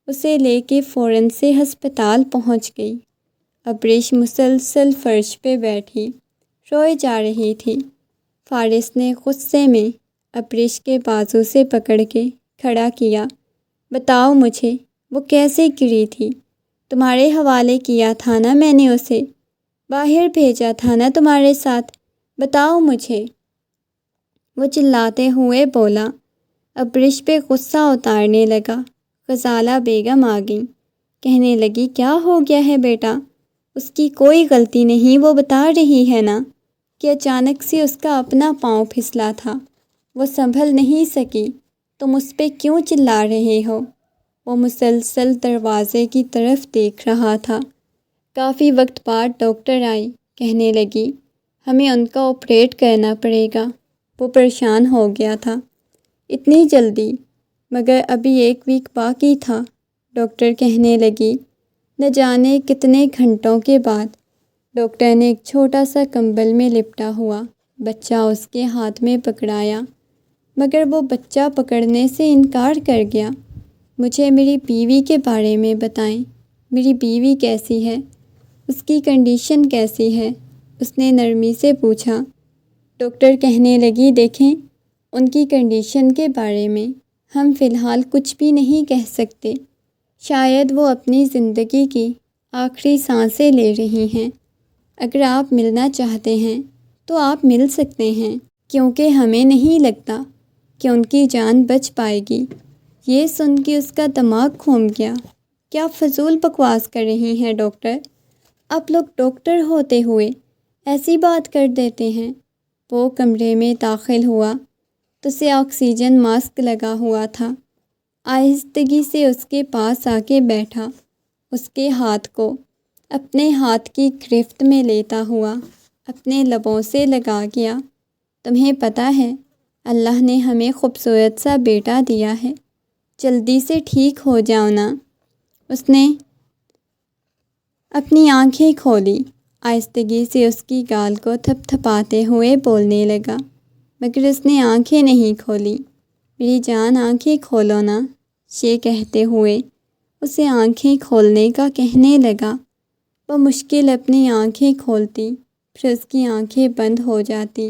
اسے لے کے فوراً سے ہسپتال پہنچ گئی۔ ابریش مسلسل فرش پہ بیٹھی روئے جا رہی تھی۔ فارس نے غصے میں ابریش کے بازو سے پکڑ کے کھڑا کیا۔ بتاؤ مجھے، وہ کیسے گری تھی؟ تمہارے حوالے کیا تھا نا میں نے اسے، باہر بھیجا تھا نا تمہارے ساتھ، بتاؤ مجھے، وہ چلاتے ہوئے بولا۔ ابریش پہ غصہ اتارنے لگا۔ غزالہ بیگم آ گئیں، کہنے لگی، کیا ہو گیا ہے بیٹا؟ اس کی کوئی غلطی نہیں، وہ بتا رہی ہے نا کہ اچانک سے اس کا اپنا پاؤں پھسلا تھا، وہ سنبھل نہیں سکی، تم اس پہ کیوں چلا رہے ہو؟ وہ مسلسل دروازے کی طرف دیکھ رہا تھا۔ کافی وقت بعد ڈاکٹر آئی، کہنے لگی، ہمیں ان کا آپریٹ کرنا پڑے گا۔ وہ پریشان ہو گیا تھا، اتنی جلدی؟ مگر ابھی 1 ویک باقی تھا، ڈاکٹر کہنے لگی۔ نہ جانے کتنے گھنٹوں کے بعد ڈاکٹر نے ایک چھوٹا سا کمبل میں لپٹا ہوا بچہ اس کے ہاتھ میں پکڑایا، مگر وہ بچہ پکڑنے سے انکار کر گیا۔ مجھے میری بیوی کے بارے میں بتائیں، میری بیوی کیسی ہے؟ اس کی کنڈیشن کیسی ہے؟ اس نے نرمی سے پوچھا۔ ڈاکٹر کہنے لگی، دیکھیں، ان کی کنڈیشن کے بارے میں ہم فی الحال کچھ بھی نہیں کہہ سکتے۔ شاید وہ اپنی زندگی کی آخری سانسیں لے رہی ہیں۔ اگر آپ ملنا چاہتے ہیں تو آپ مل سکتے ہیں، کیونکہ ہمیں نہیں لگتا کہ ان کی جان بچ پائے گی۔ یہ سن کے اس کا دماغ گھوم گیا۔ کیا فضول بکواس کر رہی ہیں ڈاکٹر؟ آپ لوگ ڈاکٹر ہوتے ہوئے ایسی بات کر دیتے ہیں۔ وہ کمرے میں داخل ہوا تو اسے آکسیجن ماسک لگا ہوا تھا۔ آہستگی سے اس کے پاس آ کے بیٹھا، اس کے ہاتھ کو اپنے ہاتھ کی گرفت میں لیتا ہوا اپنے لبوں سے لگا گیا۔ تمہیں پتہ ہے، اللہ نے ہمیں خوبصورت سا بیٹا دیا ہے، جلدی سے ٹھیک ہو جاؤ نا۔ اس نے اپنی آنکھیں کھولی، آہستگی سے اس کی گال کو تھپ تھپاتے ہوئے بولنے لگا، مگر اس نے آنکھیں نہیں کھولی۔ میری جان، آنکھیں کھولو نا، یہ کہتے ہوئے اسے آنکھیں کھولنے کا کہنے لگا۔ وہ مشکل اپنی آنکھیں کھولتی، پھر اس کی آنکھیں بند ہو جاتی۔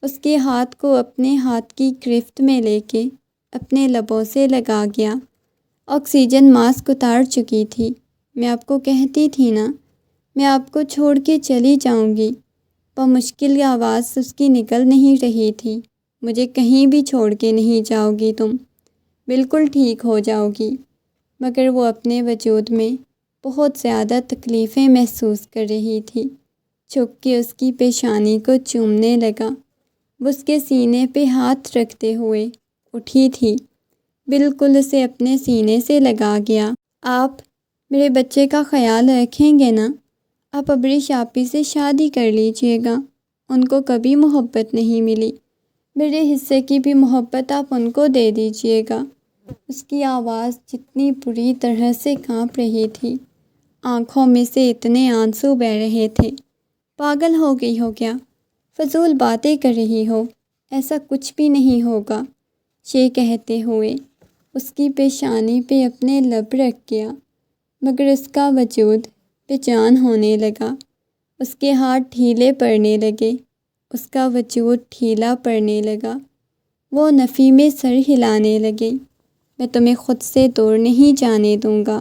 اس کے ہاتھ کو اپنے ہاتھ کی گرفت میں لے کے اپنے لبوں سے لگا گیا۔ آکسیجن ماسک اتار چکی تھی۔ میں آپ کو کہتی تھی نا، میں آپ کو چھوڑ کے چلی جاؤں گی۔ وہ مشکل آواز اس کی نکل نہیں رہی تھی۔ مجھے کہیں بھی چھوڑ کے نہیں جاؤ گی تم، بالکل ٹھیک ہو جاؤ گی۔ مگر وہ اپنے وجود میں بہت زیادہ تکلیفیں محسوس کر رہی تھی۔ جھک کے اس کی پیشانی کو چومنے لگا۔ وہ اس کے سینے پہ ہاتھ رکھتے ہوئے اٹھی تھی، بالکل اسے اپنے سینے سے لگا گیا۔ آپ میرے بچے کا خیال رکھیں گے نا؟ آپ ابریش آپی سے شادی کر لیجئے گا۔ ان کو کبھی محبت نہیں ملی، میرے حصے کی بھی محبت آپ ان کو دے دیجئے گا۔ اس کی آواز جتنی بری طرح سے کانپ رہی تھی، آنکھوں میں سے اتنے آنسو بہہ رہے تھے۔ پاگل ہو گئی ہو کیا؟ فضول باتیں کر رہی ہو، ایسا کچھ بھی نہیں ہوگا۔ یہ کہتے ہوئے اس کی پیشانی پہ اپنے لب رکھ گیا، مگر اس کا وجود بے جان ہونے لگا۔ اس کے ہاتھ ڈھیلے پڑنے لگے، اس کا وجود ڈھیلا پڑنے لگا۔ وہ نفی میں سر ہلانے لگی۔ میں تمہیں خود سے دور نہیں جانے دوں گا۔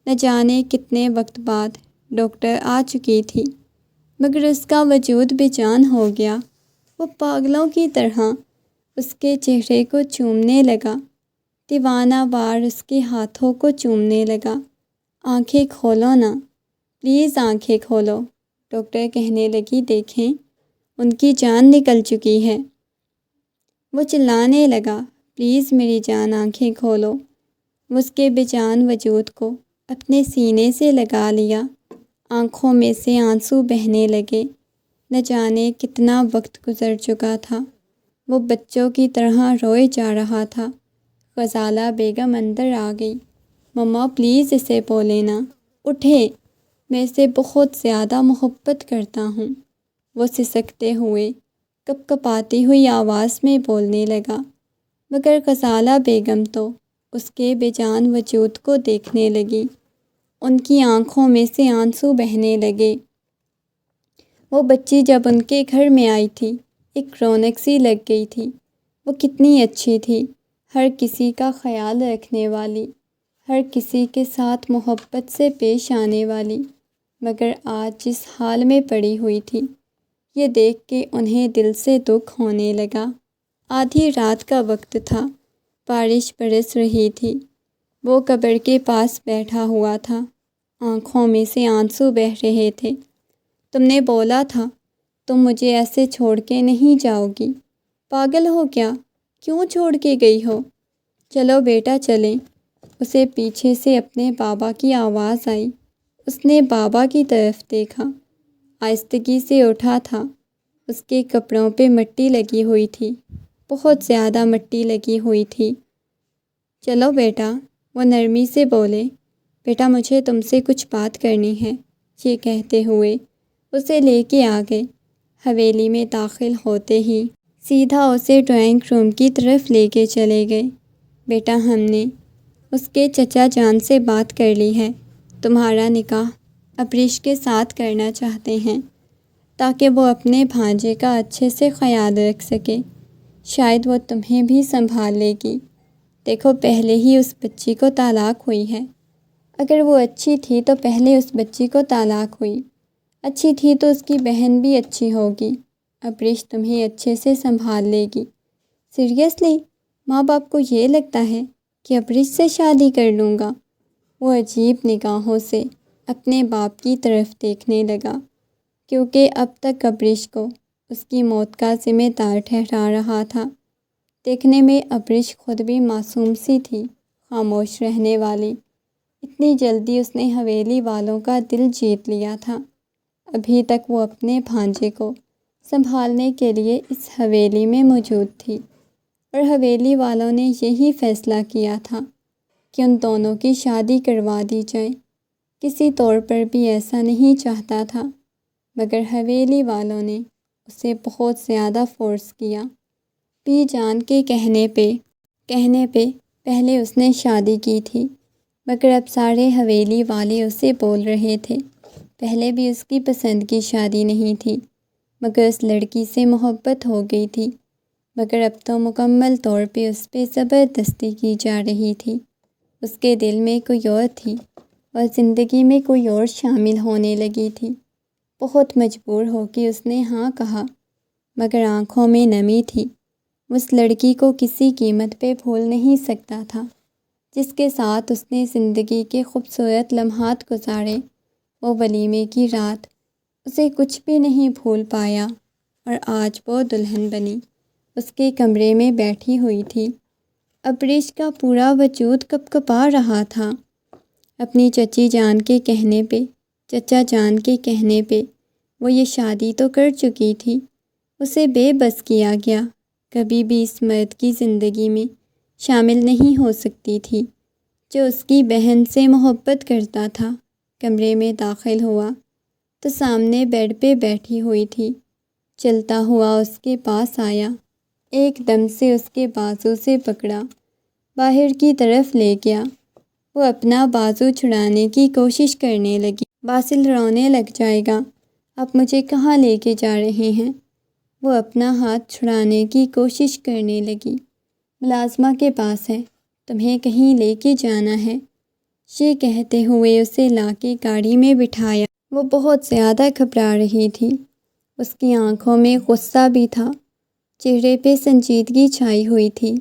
نہ جانے کتنے وقت بعد ڈاکٹر آ چکی تھی، مگر اس کا وجود بے جان ہو گیا۔ وہ پاگلوں کی طرح اس کے چہرے کو چومنے لگا، دیوانہ وار اس کے ہاتھوں کو چومنے لگا۔ آنکھیں کھولو نا، پلیز آنکھیں کھولو، ڈاکٹر کہنے لگی۔ دیکھیں، ان کی جان نکل چکی ہے۔ وہ چلانے لگا، پلیز میری جان آنکھیں کھولو۔ وہ اس کے بے جان وجود کو اپنے سینے سے لگا لیا۔ آنکھوں میں سے آنسو بہنے لگے۔ نہ جانے کتنا وقت گزر چکا تھا۔ وہ بچوں کی طرح روئے جا رہا تھا۔ غزالہ بیگم اندر آ گئی۔ مما پلیز اسے بولے نا، اٹھے، میں اسے بہت زیادہ محبت کرتا ہوں۔ وہ سسکتے ہوئے، کپ کپاتی ہوئی آواز میں بولنے لگا، مگر غزالہ بیگم تو اس کے بے جان وجود کو دیکھنے لگی۔ ان کی آنکھوں میں سے آنسو بہنے لگے۔ وہ بچی جب ان کے گھر میں آئی تھی، ایک رونق سی لگ گئی تھی۔ وہ کتنی اچھی تھی، ہر کسی کا خیال رکھنے والی، ہر کسی کے ساتھ محبت سے پیش آنے والی، مگر آج جس حال میں پڑی ہوئی تھی، یہ دیکھ کے انہیں دل سے دکھ ہونے لگا۔ آدھی رات کا وقت تھا، بارش برس رہی تھی۔ وہ قبر کے پاس بیٹھا ہوا تھا، آنکھوں میں سے آنسو بہہ رہے تھے۔ تم نے بولا تھا تم مجھے ایسے چھوڑ کے نہیں جاؤ گی، پاگل ہو کیا؟ کیوں چھوڑ کے گئی ہو؟ چلو بیٹا چلیں۔ اسے پیچھے سے اپنے بابا کی آواز آئی۔ اس نے بابا کی طرف دیکھا، آہستگی سے اٹھا تھا۔ اس کے کپڑوں پہ مٹی لگی ہوئی تھی، بہت زیادہ مٹی لگی ہوئی تھی۔ چلو بیٹا، وہ نرمی سے بولے، بیٹا مجھے تم سے کچھ بات کرنی ہے۔ یہ کہتے ہوئے اسے لے کے آ گئے۔ حویلی میں داخل ہوتے ہی سیدھا اسے ڈرائنگ روم کی طرف لے کے چلے گئے۔ بیٹا ہم نے اس کے چچا جان سے بات کر لی ہے، تمہارا نکاح ابریش کے ساتھ کرنا چاہتے ہیں، تاکہ وہ اپنے بھانجے کا اچھے سے خیال رکھ سکے، شاید وہ تمہیں بھی سنبھال لے گی۔ دیکھو پہلے ہی اس بچی کو طلاق ہوئی ہے، اگر وہ اچھی تھی تو پہلے اس بچی کو طلاق ہوئی، اچھی تھی تو اس کی بہن بھی اچھی ہوگی، ابریش تمہیں اچھے سے سنبھال لے گی۔ سیریسلی ماں باپ کو یہ لگتا ہے کہ ابریش سے شادی کر لوں گا؟ وہ عجیب نگاہوں سے اپنے باپ کی طرف دیکھنے لگا، کیونکہ اب تک ابریش کو اس کی موت کا ذمہ دار ٹھہرا رہا تھا۔ دیکھنے میں ابریش خود بھی معصوم سی تھی، خاموش رہنے والی۔ اتنی جلدی اس نے حویلی والوں کا دل جیت لیا تھا۔ ابھی تک وہ اپنے بھانجے کو سنبھالنے کے لیے اس حویلی میں موجود تھی، اور حویلی والوں نے یہی فیصلہ کیا تھا کہ ان دونوں کی شادی کروا دی جائے۔ کسی طور پر بھی ایسا نہیں چاہتا تھا، مگر حویلی والوں نے اسے بہت زیادہ فورس کیا۔ پی جان کے کہنے پہ پہلے اس نے شادی کی تھی، مگر اب سارے حویلی والے اسے بول رہے تھے۔ پہلے بھی اس کی پسند کی شادی نہیں تھی، مگر اس لڑکی سے محبت ہو گئی تھی، مگر اب تو مکمل طور پہ اس پہ زبردستی کی جا رہی تھی۔ اس کے دل میں کوئی اور تھی اور زندگی میں کوئی اور شامل ہونے لگی تھی۔ بہت مجبور ہو کے اس نے ہاں کہا، مگر آنکھوں میں نمی تھی۔ اس لڑکی کو کسی قیمت پہ بھول نہیں سکتا تھا، جس کے ساتھ اس نے زندگی کے خوبصورت لمحات گزارے۔ وہ ولیمے کی رات اسے کچھ بھی نہیں بھول پایا، اور آج وہ دلہن بنی اس کے کمرے میں بیٹھی ہوئی تھی۔ ابریش کا پورا وجود کپکپا رہا تھا اپنی چچی جان کے کہنے پہ، چچا جان کے کہنے پہ۔ وہ یہ شادی تو کر چکی تھی، اسے بے بس کیا گیا، کبھی بھی اس مرد کی زندگی میں شامل نہیں ہو سکتی تھی جو اس کی بہن سے محبت کرتا تھا۔ کمرے میں داخل ہوا تو سامنے بیڈ پہ بیٹھی ہوئی تھی۔ چلتا ہوا اس کے پاس آیا، ایک دم سے اس کے بازو سے پکڑا، باہر کی طرف لے گیا۔ وہ اپنا بازو چھڑانے کی کوشش کرنے لگی۔ باسل رونے لگ جائے گا، آپ مجھے کہاں لے کے جا رہے ہیں؟ وہ اپنا ہاتھ چھڑانے کی کوشش کرنے لگی۔ ملازمہ کے پاس ہے، تمہیں کہیں لے کے جانا ہے، یہ کہتے ہوئے اسے لا کے گاڑی میں بٹھایا۔ وہ بہت زیادہ گھبرا رہی تھی، اس کی آنکھوں میں غصہ بھی تھا، چہرے پہ سنجیدگی چھائی ہوئی تھی۔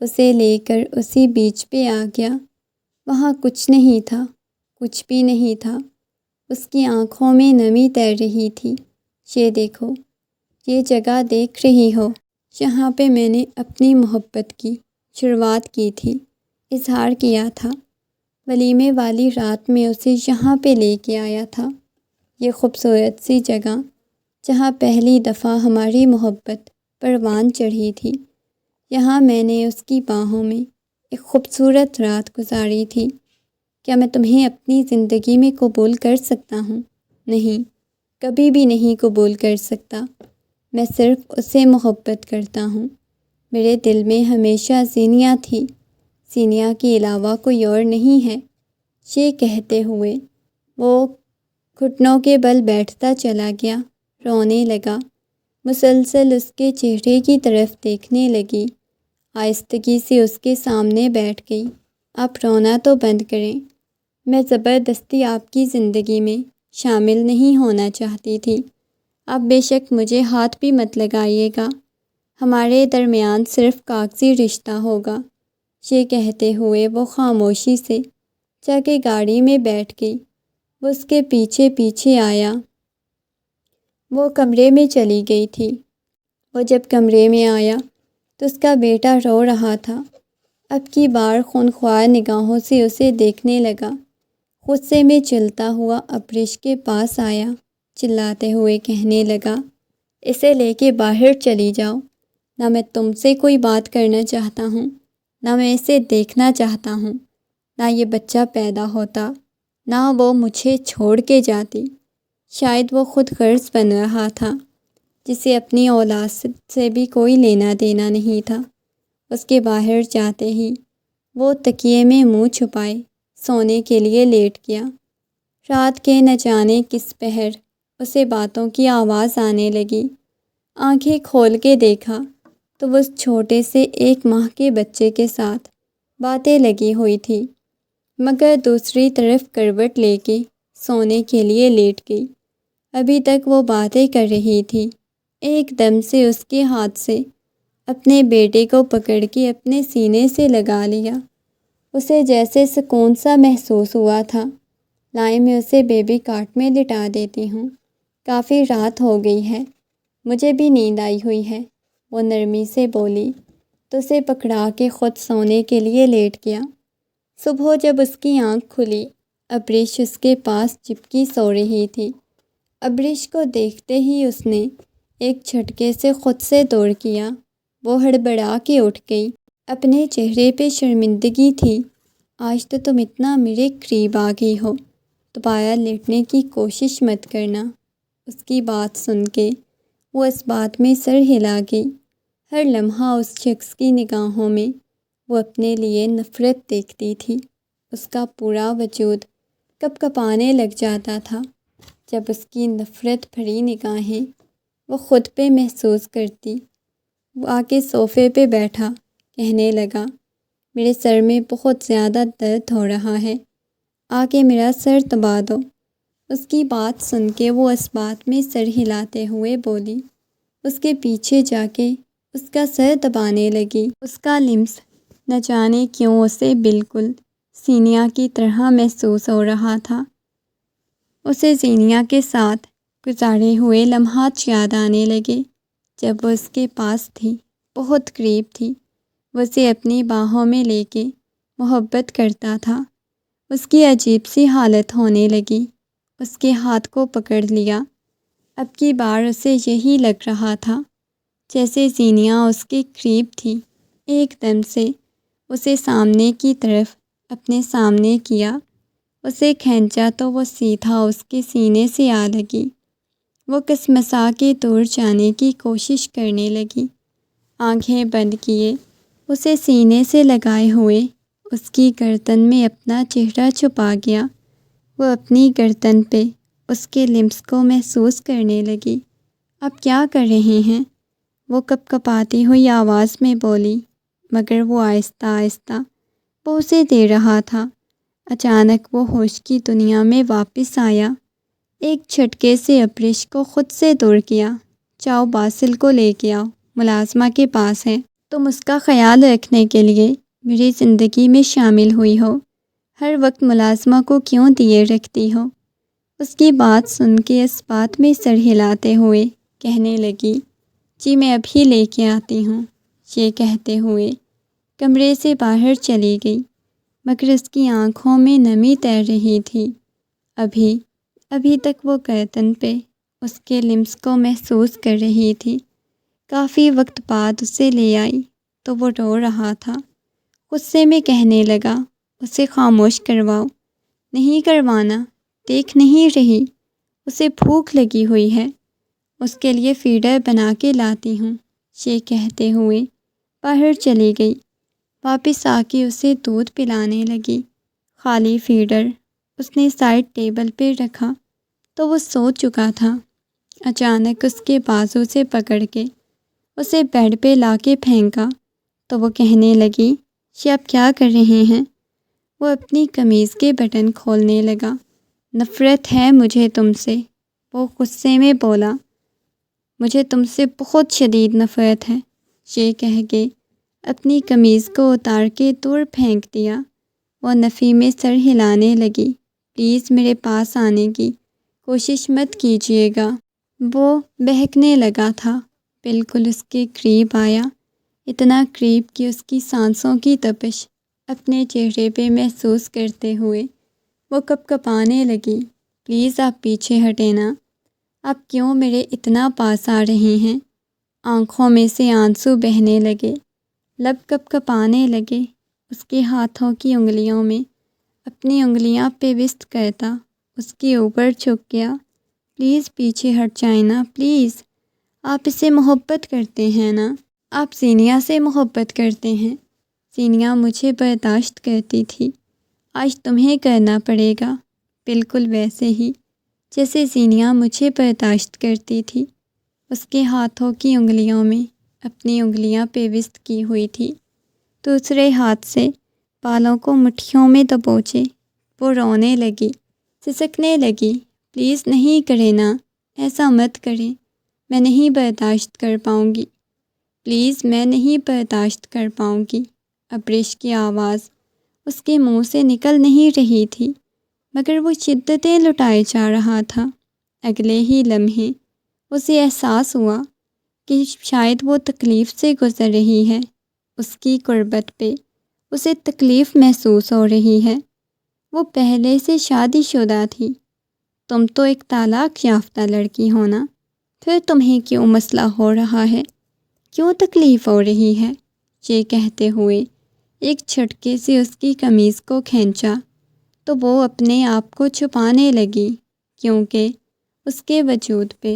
اسے لے کر اسی بیچ پہ آ گیا۔ وہاں کچھ نہیں تھا، کچھ بھی نہیں تھا۔ اس کی آنکھوں میں نمی تیر رہی تھی۔ یہ دیکھو، یہ جگہ دیکھ رہی ہو، یہاں پہ میں نے اپنی محبت کی شروعات کی تھی، اظہار کیا تھا۔ ولیمے والی رات میں اسے یہاں پہ لے کے آیا تھا، یہ خوبصورت سی جگہ جہاں پہلی دفعہ ہماری محبت پروان چڑھی تھی۔ یہاں میں نے اس کی باہوں میں ایک خوبصورت رات گزاری تھی۔ کیا میں تمہیں اپنی زندگی میں قبول کر سکتا ہوں؟ نہیں، کبھی بھی نہیں قبول کر سکتا۔ میں صرف اسے محبت کرتا ہوں۔ میرے دل میں ہمیشہ زینیہ تھی، زینیہ کے علاوہ کوئی اور نہیں ہے۔ یہ کہتے ہوئے وہ گھٹنوں کے بل بیٹھتا چلا گیا، رونے لگا، مسلسل اس کے چہرے کی طرف دیکھنے لگی۔ آہستگی سے اس کے سامنے بیٹھ گئی۔ آپ رونا تو بند کریں، میں زبردستی آپ کی زندگی میں شامل نہیں ہونا چاہتی تھی۔ آپ بے شک مجھے ہاتھ بھی مت لگائیے گا، ہمارے درمیان صرف کاغذی رشتہ ہوگا۔ یہ کہتے ہوئے وہ خاموشی سے جا کے گاڑی میں بیٹھ گئی۔ وہ اس کے پیچھے پیچھے آیا۔ وہ کمرے میں چلی گئی تھی۔ وہ جب کمرے میں آیا تو اس کا بیٹا رو رہا تھا۔ اب کی بار خونخوار نگاہوں سے اسے دیکھنے لگا۔ غصے میں چلتا ہوا ابریش کے پاس آیا، چلاتے ہوئے کہنے لگا، اسے لے کے باہر چلی جاؤ، نہ میں تم سے کوئی بات کرنا چاہتا ہوں، نہ میں اسے دیکھنا چاہتا ہوں، نہ یہ بچہ پیدا ہوتا، نہ وہ مجھے چھوڑ کے جاتی۔ شاید وہ خود غرض بن رہا تھا، جسے اپنی اولاد سے بھی کوئی لینا دینا نہیں تھا۔ اس کے باہر جاتے ہی وہ تکیے میں منہ چھپائے سونے کے لیے لیٹ گیا۔ رات کے نہ جانے کس پہر اسے باتوں کی آواز آنے لگی۔ آنکھیں کھول کے دیکھا تو وہ اس چھوٹے سے 1 ماہ کے بچے کے ساتھ باتیں لگی ہوئی تھی، مگر دوسری طرف کروٹ لے کے سونے کے لیے لیٹ گئی۔ ابھی تک وہ باتیں کر رہی تھی، ایک دم سے اس کے ہاتھ سے اپنے بیٹے کو پکڑ کے اپنے سینے سے لگا لیا۔ اسے جیسے سکون سا محسوس ہوا تھا۔ لائیں میں اسے بیبی کاٹ میں لٹا دیتی ہوں، کافی رات ہو گئی ہے، مجھے بھی نیند آئی ہوئی ہے، وہ نرمی سے بولی تو اسے پکڑا کے خود سونے کے لیے لیٹ گیا۔ صبح جب اس کی آنکھ کھلی، ابریش اس کے پاس چپکی سو رہی تھی۔ ابریش کو دیکھتے ہی اس نے ایک جھٹکے سے خود سے دوڑ کیا۔ وہ ہڑبڑا کے اٹھ گئی، اپنے چہرے پہ شرمندگی تھی۔ آج تو تم اتنا میرے قریب آ گئی ہو، دوبارہ لیٹنے کی کوشش مت کرنا۔ اس کی بات سن کے وہ اس بات میں سر ہلا گئی۔ ہر لمحہ اس شخص کی نگاہوں میں وہ اپنے لیے نفرت دیکھتی تھی۔ اس کا پورا وجود کپ کپانے لگ جاتا تھا جب اس کی نفرت بھری نگاہیں وہ خود پہ محسوس کرتی۔ وہ آ کے صوفے پہ بیٹھا، کہنے لگا، میرے سر میں بہت زیادہ درد ہو رہا ہے، آ کے میرا سر دبا دو۔ اس کی بات سن کے وہ اس بات میں سر ہلاتے ہوئے بولی۔ اس کے پیچھے جا کے اس کا سر دبانے لگی۔ اس کا لمس نہ جانے کیوں اسے بالکل زینیا کی طرح محسوس ہو رہا تھا۔ اسے زینیا کے ساتھ گزارے ہوئے لمحات یاد آنے لگے جب وہ اس کے پاس تھی، بہت قریب تھی۔ وہ اسے اپنی باہوں میں لے کے محبت کرتا تھا۔ اس کی عجیب سی حالت ہونے لگی۔ اس کے ہاتھ کو پکڑ لیا۔ اب کی بار اسے یہی لگ رہا تھا جیسے زینیا اس کے قریب تھی۔ ایک دم سے اسے سامنے کی طرف اپنے سامنے کیا، اسے کھینچا تو وہ سیدھا اس کے سینے سے آ لگی۔ وہ کسمسا کے دور جانے کی کوشش کرنے لگی، آنکھیں بند کیے اسے سینے سے لگائے ہوئے اس کی گردن میں اپنا چہرہ چھپا گیا۔ وہ اپنی گردن پہ اس کے لمس کو محسوس کرنے لگی۔ اب کیا کر رہے ہیں؟ وہ کپ کپاتی ہوئی آواز میں بولی، مگر وہ آہستہ آہستہ وہ اسے دے رہا تھا۔ اچانک وہ ہوش کی دنیا میں واپس آیا، ایک جھٹکے سے ابریش کو خود سے دور کیا۔ جاؤ باسل کو لے کے آؤ، ملازمہ کے پاس ہے۔ تم اس کا خیال رکھنے کے لیے میری زندگی میں شامل ہوئی ہو، ہر وقت ملازمہ کو کیوں دیے رکھتی ہو؟ اس کی بات سن کے اس بات میں سر ہلاتے ہوئے کہنے لگی، جی میں ابھی لے کے آتی ہوں۔ یہ کہتے ہوئے کمرے سے باہر چلی گئی، مگر اس کی آنکھوں میں نمی تیر رہی تھی۔ ابھی تک وہ گردن پہ اس کے لمس کو محسوس کر رہی تھی۔ کافی وقت بعد اسے لے آئی تو وہ رو رہا تھا۔ غصے میں کہنے لگا، اسے خاموش کرواؤ۔ نہیں کروانا، دیکھ نہیں رہی اسے بھوک لگی ہوئی ہے، اس کے لیے فیڈر بنا کے لاتی ہوں۔ یہ کہتے ہوئے باہر چلی گئی، واپس آ کے اسے دودھ پلانے لگی۔ خالی فیڈر اس نے سائڈ ٹیبل پہ رکھا تو وہ سو چکا تھا۔ اچانک اس کے بازو سے پکڑ کے اسے بیڈ پہ لا کے پھینکا تو وہ کہنے لگی، یہ آپ کیا کر رہے ہیں؟ وہ اپنی قمیض کے بٹن کھولنے لگا۔ نفرت ہے مجھے تم سے، وہ غصے میں بولا، مجھے تم سے بہت شدید نفرت ہے۔ یہ کہہ کے اپنی قمیض کو اتار کے دور پھینک دیا۔ وہ نفی میں سر ہلانے لگی، پلیز میرے پاس آنے کی کوشش مت کیجیے گا۔ وہ بہکنے لگا تھا، بالکل اس کے قریب آیا، اتنا قریب کہ اس کی سانسوں کی تپش اپنے چہرے پہ محسوس کرتے ہوئے وہ کپ کپانے لگی۔ پلیز آپ پیچھے ہٹیں نا، آپ کیوں میرے اتنا پاس آ رہے ہیں؟ آنکھوں میں سے آنسو بہنے لگے، لب کپ کپانے لگے۔ اس کے ہاتھوں کی انگلیوں میں اپنی انگلیاں پیوست کرتا اس کے اوپر جھک گیا۔ پلیز پیچھے ہٹ جائیں نا، پلیز، آپ اسے محبت کرتے ہیں نا، آپ زینیا سے محبت کرتے ہیں۔ زینیا مجھے برداشت کرتی تھی، آج تمہیں کرنا پڑے گا، بالکل ویسے ہی جیسے زینیا مجھے برداشت کرتی تھی۔ اس کے ہاتھوں کی انگلیوں میں اپنی انگلیاں پیوست کی ہوئی تھی، دوسرے ہاتھ سے بالوں کو مٹھیوں میں دبوچے وہ رونے لگی، سسکنے لگی، پلیز نہیں کریں نا، ایسا مت کریں، میں نہیں برداشت کر پاؤں گی، پلیز میں نہیں برداشت کر پاؤں گی۔ ابریش کی آواز اس کے منہ سے نکل نہیں رہی تھی، مگر وہ شدتیں لٹائے جا رہا تھا۔ اگلے ہی لمحے اسے احساس ہوا کہ شاید وہ تکلیف سے گزر رہی ہے، اس کی قربت پہ اسے تکلیف محسوس ہو رہی ہے۔ وہ پہلے سے شادی شدہ تھی، تم تو ایک طلاق یافتہ لڑکی ہونا، پھر تمہیں کیوں مسئلہ ہو رہا ہے، کیوں تکلیف ہو رہی ہے؟ یہ کہتے ہوئے ایک جھٹکے سے اس کی قمیض کو کھینچا تو وہ اپنے آپ کو چھپانے لگی، کیونکہ اس کے وجود پہ